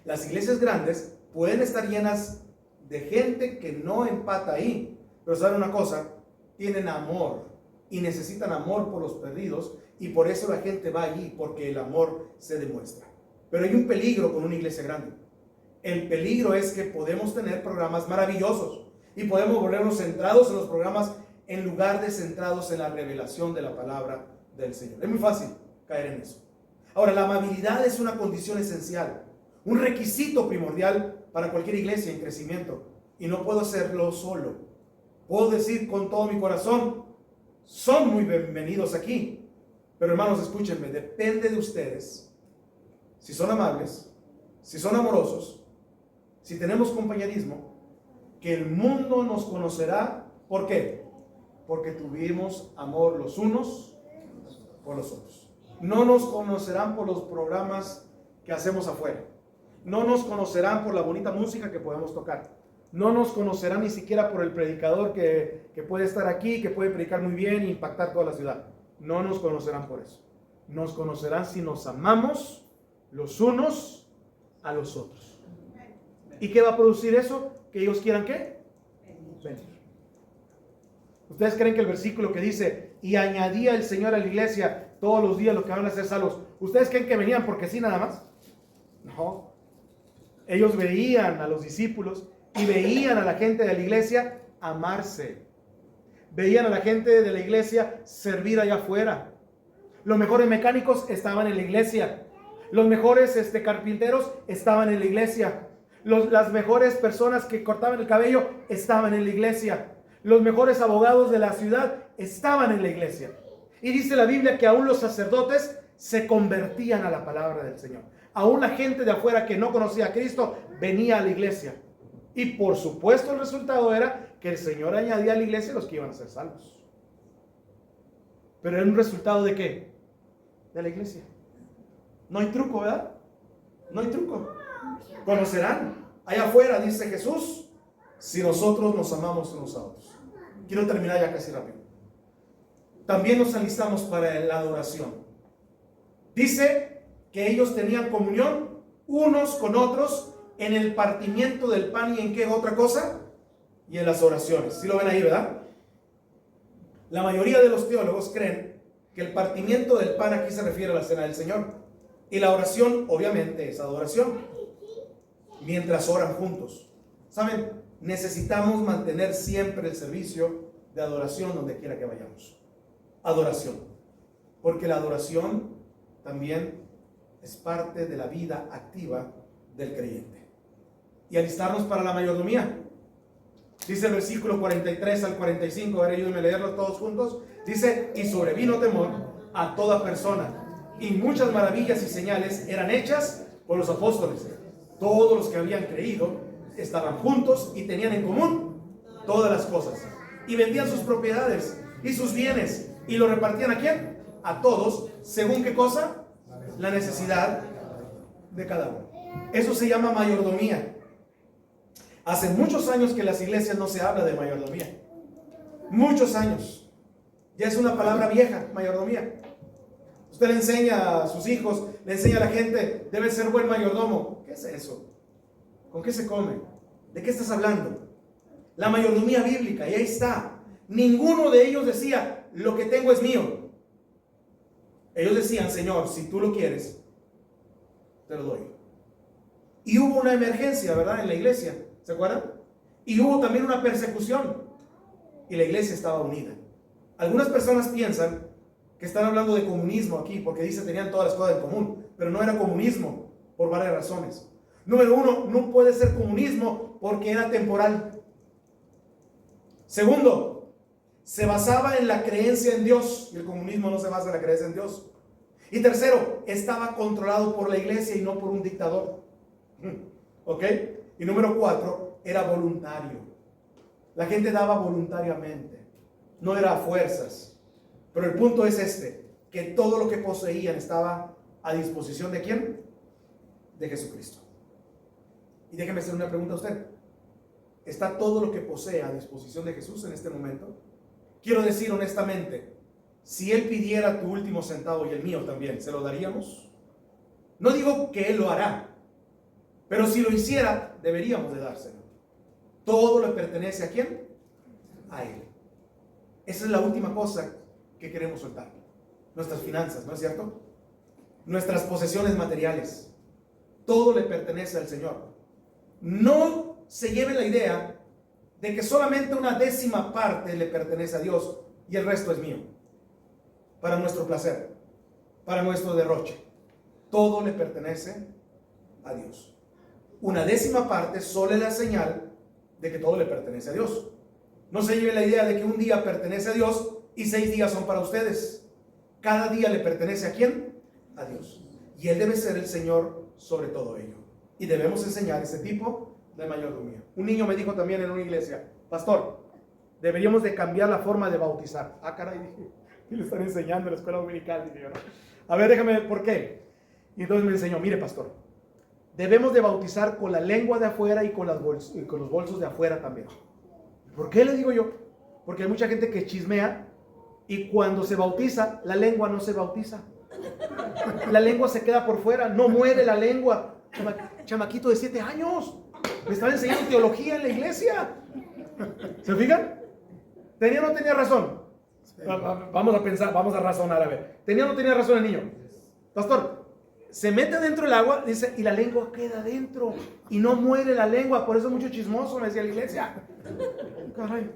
Las iglesias grandes pueden estar llenas de gente que no empata ahí. Pero ¿saben una cosa? Tienen amor y necesitan amor por los perdidos, y por eso la gente va allí, porque el amor se demuestra. Pero hay un peligro con una iglesia grande. El peligro es que podemos tener programas maravillosos y podemos volvernos centrados en los programas en lugar de centrados en la revelación de la palabra del Señor. Es muy fácil caer en eso. Ahora, la amabilidad es una condición esencial, un requisito primordial para cualquier iglesia en crecimiento, y no puedo hacerlo solo. Puedo decir con todo mi corazón: son muy bienvenidos aquí. Pero hermanos, escúchenme, depende de ustedes si son amables, si son amorosos, si tenemos compañerismo, que el mundo nos conocerá. ¿Por qué? Porque tuvimos amor los unos por los otros. No nos conocerán por los programas que hacemos afuera. No nos conocerán por la bonita música que podemos tocar. No nos conocerán ni siquiera por el predicador que puede estar aquí, que puede predicar muy bien e impactar toda la ciudad. No nos conocerán por eso. Nos conocerán si nos amamos los unos a los otros. ¿Y qué va a producir eso? Que ellos quieran, ¿qué? Venir. ¿Ustedes creen que el versículo que dice: y añadía el Señor a la iglesia todos los días los que van a ser salvos, ¿ustedes creen que venían porque sí nada más? No. Ellos veían a los discípulos y veían a la gente de la iglesia amarse. Veían a la gente de la iglesia servir allá afuera. Los mejores mecánicos estaban en la iglesia. Los mejores carpinteros estaban en la iglesia. Las mejores personas que cortaban el cabello estaban en la iglesia. Los mejores abogados de la ciudad estaban en la iglesia. Y dice la Biblia que aún los sacerdotes se convertían a la palabra del Señor. Aún la gente de afuera que no conocía a Cristo venía a la iglesia. Y por supuesto el resultado era que el Señor añadía a la iglesia los que iban a ser salvos. Pero era un resultado ¿de qué? De la iglesia. No hay truco, ¿verdad? No hay truco. Conocerán allá afuera, dice Jesús, si nosotros nos amamos unos a otros. Quiero terminar ya casi rápido. También nos alistamos para la adoración. Dice que ellos tenían comunión unos con otros en el partimiento del pan, y en qué otra cosa, y en las oraciones. ¿Sí lo ven ahí, verdad? La mayoría de los teólogos creen que el partimiento del pan aquí se refiere a la cena del Señor, y la oración obviamente es adoración, mientras oran juntos. ¿Saben? Necesitamos mantener siempre el servicio de adoración donde quiera que vayamos. Adoración, porque la adoración también es parte de la vida activa del creyente. Y alistarnos para la mayordomía. Dice el versículo 43 al 45, ahora ayúdenme a leerlo todos juntos. Dice, y sobrevino temor a toda persona, y muchas maravillas y señales eran hechas por los apóstoles. Todos los que habían creído estaban juntos y tenían en común todas las cosas. Y vendían sus propiedades y sus bienes, y lo repartían ¿a quién? A todos, según qué cosa? La necesidad de cada uno. Eso se llama mayordomía. Hace muchos años que en las iglesias no se habla de mayordomía. Muchos años. Ya es una palabra vieja, mayordomía. Usted le enseña a sus hijos, le enseña a la gente, debe ser buen mayordomo. ¿Qué es eso? ¿Con qué se come? ¿De qué estás hablando? La mayordomía bíblica, y ahí está. Ninguno de ellos decía, lo que tengo es mío. Ellos decían, Señor, si tú lo quieres, te lo doy. Y hubo una emergencia, ¿verdad? En la iglesia, ¿se acuerdan? Y hubo también una persecución, y la iglesia estaba unida. Algunas personas piensan que están hablando de comunismo aquí, porque dice tenían todas las cosas en común, pero no era comunismo por varias razones. Número uno, no puede ser comunismo porque era temporal. Segundo, se basaba en la creencia en Dios, y el comunismo no se basa en la creencia en Dios. Y tercero, estaba controlado por la iglesia y no por un dictador. ¿Ok? Y número cuatro, era voluntario. La gente daba voluntariamente, no era a fuerzas. Pero el punto es este, que todo lo que poseían estaba a disposición ¿de quién? De Jesucristo. Y déjeme hacer una pregunta a usted. ¿Está todo lo que posee a disposición de Jesús en este momento? Quiero decir honestamente, si Él pidiera tu último centavo y el mío también, ¿se lo daríamos? No digo que Él lo hará, pero si lo hiciera, deberíamos de dárselo. Todo le pertenece ¿a quién? A Él. Esa es la última cosa que queremos soltar. Nuestras finanzas, ¿no es cierto? Nuestras posesiones materiales. Todo le pertenece al Señor. No se lleve la idea de que solamente una décima parte le pertenece a Dios y el resto es mío. Para nuestro placer, para nuestro derroche. Todo le pertenece a Dios. Una décima parte solo es la señal de que todo le pertenece a Dios. No se lleve la idea de que un día pertenece a Dios y 6 días son para ustedes. Cada día le pertenece ¿a quién? A Dios. Y Él debe ser el Señor sobre todo ello. Y debemos enseñar ese tipo de mayordomía. Un niño me dijo también en una iglesia, pastor, deberíamos de cambiar la forma de bautizar. Ah, caray, dije, y le están enseñando en la escuela dominical. Dije yo, ¿no? A ver, déjame ver por qué. Y entonces me enseñó, mire pastor, debemos de bautizar con la lengua de afuera y con los bolsos de afuera también. ¿Por qué le digo yo? Porque hay mucha gente que chismea y cuando se bautiza, la lengua no se bautiza. La lengua se queda por fuera, no muere la lengua. Chamaquito de 7 años, me estaba enseñando teología en la iglesia. ¿Se fijan? ¿Tenía o no tenía razón? Vamos a pensar, vamos a razonar a ver. ¿Tenía o no tenía razón el niño? Pastor, se mete dentro del agua, dice, y la lengua queda dentro y no muere la lengua, por eso mucho chismoso, me decía la iglesia. Caray.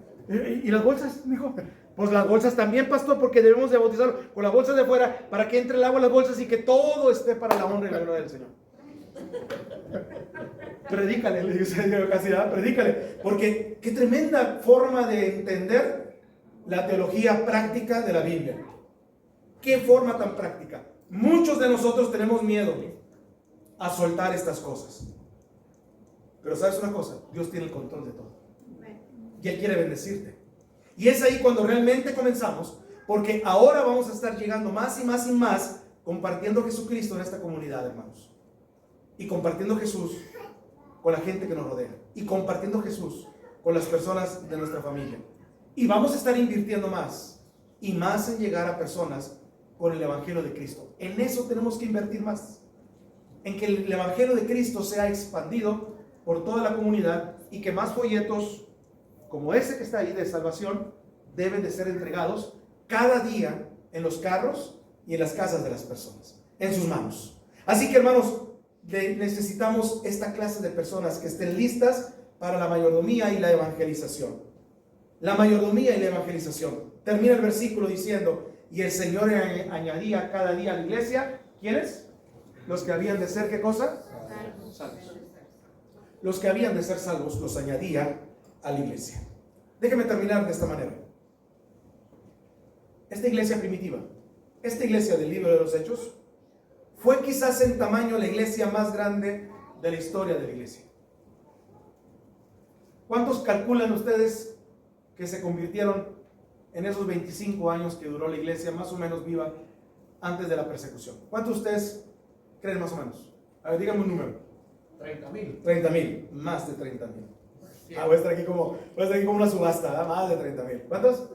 ¿Y las bolsas? Dijo, pues las bolsas también, pastor, porque debemos de bautizarlo con las bolsas de fuera para que entre el agua en las bolsas y que todo esté para la honra y la gloria del Señor. Predícale, le dice casi, predícale, porque qué tremenda forma de entender la teología práctica de la Biblia. Qué forma tan práctica. Muchos de nosotros tenemos miedo a soltar estas cosas. Pero ¿sabes una cosa? Dios tiene el control de todo. Y Él quiere bendecirte. Y es ahí cuando realmente comenzamos, porque ahora vamos a estar llegando más y más y más compartiendo Jesucristo en esta comunidad, hermanos. Y compartiendo Jesús con la gente que nos rodea. Y compartiendo Jesús con las personas de nuestra familia. Y vamos a estar invirtiendo más y más en llegar a personas con el Evangelio de Cristo. En eso tenemos que invertir más. En que el Evangelio de Cristo sea expandido por toda la comunidad y que más folletos como ese que está ahí de salvación deben de ser entregados cada día en los carros y en las casas de las personas, en sus manos. Así que, hermanos, necesitamos esta clase de personas que estén listas para la mayordomía y la evangelización. La mayordomía y la evangelización. Termina el versículo diciendo, y el Señor añadía cada día a la iglesia, ¿quiénes? Los que habían de ser, ¿qué cosa? Salvos. Los que habían de ser salvos los añadía a la iglesia. Déjeme terminar de esta manera. Esta iglesia primitiva, esta iglesia del libro de los Hechos, fue quizás en tamaño la iglesia más grande de la historia de la iglesia. ¿Cuántos calculan ustedes que se convirtieron en esos 25 años que duró la iglesia más o menos viva antes de la persecución? ¿Cuántos de ustedes creen más o menos? A ver, díganme un número. 30,000. 30,000, más de 30,000. Voy a estar aquí como una subasta, ¿verdad? Más de 30,000. ¿Cuántos?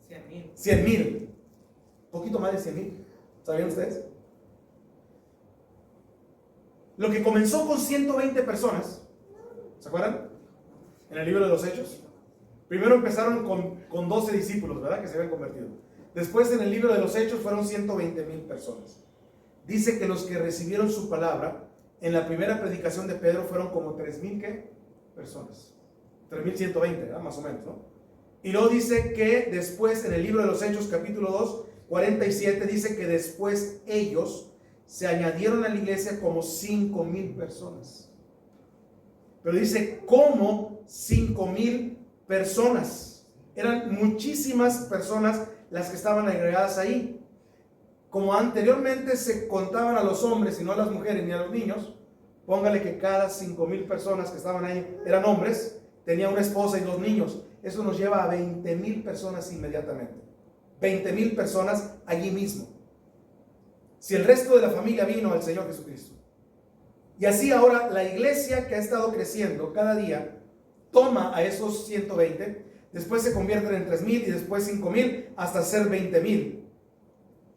100,000. 100,000. Poquito más de 100,000. ¿Sabían ustedes? Lo que comenzó con 120 personas, ¿se acuerdan? En el libro de los Hechos. Primero empezaron con 12 discípulos, ¿verdad? Que se habían convertido. Después en el libro de los Hechos fueron 120,000 personas. Dice que los que recibieron su palabra en la primera predicación de Pedro fueron como 3,000 ¿qué? Personas. 3,120, ¿verdad? Más o menos, ¿no? Y luego dice que después en el libro de los Hechos, capítulo 2, 47, dice que después ellos se añadieron a la iglesia como 5,000 personas. Pero dice, ¿cómo 5,000 personas? Eran muchísimas personas las que estaban agregadas ahí. Como anteriormente se contaban a los hombres y no a las mujeres ni a los niños, póngale que cada 5,000 personas que estaban ahí eran hombres, tenía una esposa y 2 niños. Eso nos lleva a 20,000 personas inmediatamente. 20,000 personas allí mismo. Si el resto de la familia vino al Señor Jesucristo. Y así ahora la iglesia que ha estado creciendo cada día toma a esos 120, después se convierten en 3,000 y después 5,000 hasta ser 20,000.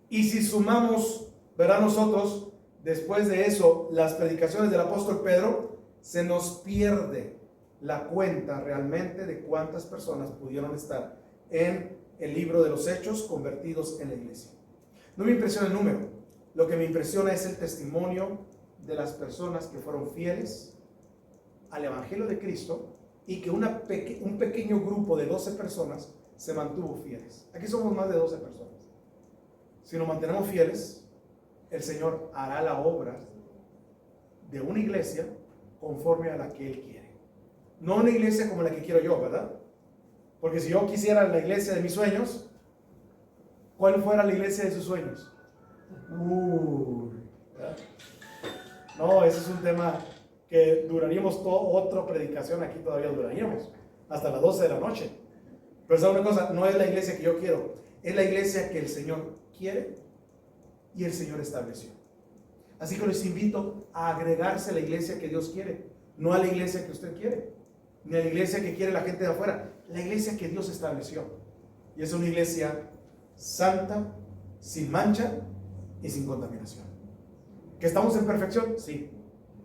Y si sumamos, verá nosotros, después de eso, las predicaciones del apóstol Pedro, se nos pierde la cuenta realmente de cuántas personas pudieron estar en el libro de los Hechos convertidos en la iglesia. No me impresiona el número, lo que me impresiona es el testimonio de las personas que fueron fieles al Evangelio de Cristo y que un pequeño grupo de 12 personas se mantuvo fieles. Aquí somos más de 12 personas. Si nos mantenemos fieles, el Señor hará la obra de una iglesia conforme a la que Él quiere. No una iglesia como la que quiero yo, ¿verdad? Porque si yo quisiera la iglesia de mis sueños, ¿cuál fuera la iglesia de sus sueños? ¿Verdad? No, ese es un tema que duraríamos otra predicación aquí, todavía duraríamos hasta las 12 de la noche. Pero ¿sabe una cosa? No es la iglesia que yo quiero, es la iglesia que el Señor quiere y el Señor estableció. Así que les invito a agregarse a la iglesia que Dios quiere, no a la iglesia que usted quiere, ni a la iglesia que quiere la gente de afuera, la iglesia que Dios estableció. Y es una iglesia santa, sin mancha y sin contaminación. ¿Que estamos en perfección? Sí.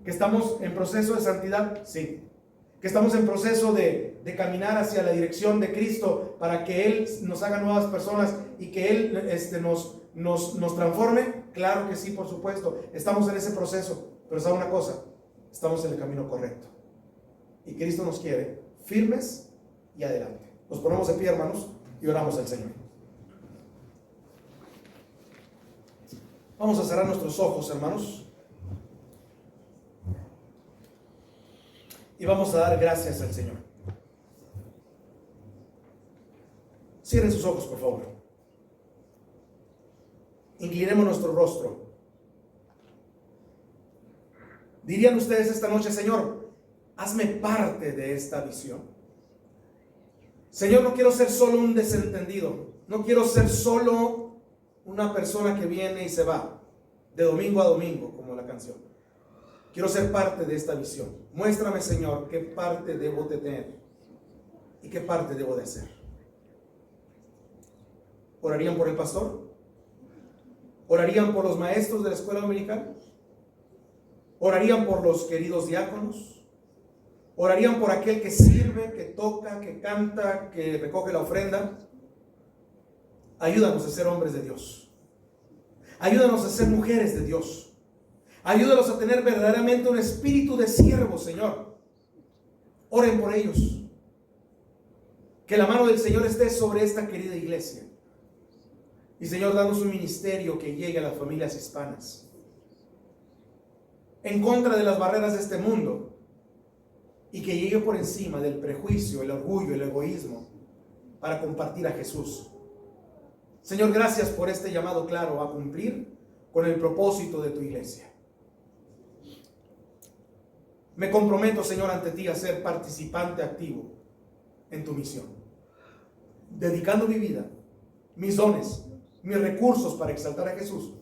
¿Que estamos en proceso de santidad? Sí. ¿Que estamos en proceso de caminar hacia la dirección de Cristo para que Él nos haga nuevas personas y que Él nos transforme? Claro que sí, por supuesto. Estamos en ese proceso. Pero ¿sabe una cosa? Estamos en el camino correcto. Y Cristo nos quiere firmes y adelante. Nos ponemos de pie, hermanos, y oramos al Señor. Vamos a cerrar nuestros ojos, hermanos. Y vamos a dar gracias al Señor. Cierren sus ojos, por favor. Inclinemos nuestro rostro. Dirían ustedes esta noche: Señor, hazme parte de esta visión. Señor, no quiero ser solo un desentendido. No quiero ser solo una persona que viene y se va de domingo a domingo, como la canción. Quiero ser parte de esta visión. Muéstrame, Señor, qué parte debo de tener y qué parte debo de hacer. ¿Orarían por el pastor? ¿Orarían por los maestros de la escuela dominical? ¿Orarían por los queridos diáconos? ¿Orarían por aquel que sirve, que toca, que canta, que recoge la ofrenda? Ayúdanos a ser hombres de Dios. Ayúdanos a ser mujeres de Dios. Ayúdanos a tener verdaderamente un espíritu de siervo, Señor. Oren por ellos. Que la mano del Señor esté sobre esta querida iglesia. Y Señor, danos un ministerio que llegue a las familias hispanas. En contra de las barreras de este mundo. y que llegue por encima del prejuicio, el orgullo, el egoísmo, para compartir a Jesús. Señor, gracias por este llamado claro a cumplir con el propósito de tu iglesia. Me comprometo, Señor, ante ti a ser participante activo en tu misión, dedicando mi vida, mis dones, mis recursos para exaltar a Jesús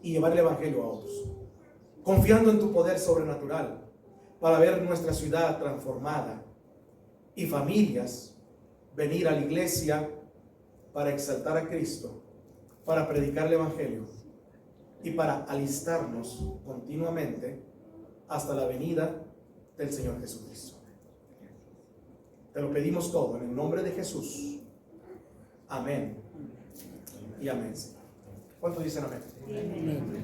y llevar el evangelio a otros, confiando en tu poder sobrenatural para ver nuestra ciudad transformada y familias venir a la iglesia para exaltar a Cristo, para predicar el evangelio y para alistarnos continuamente hasta la venida del Señor Jesucristo. Te lo pedimos todo en el nombre de Jesús. Amén y amén. ¿Cuántos dicen amén? Amén.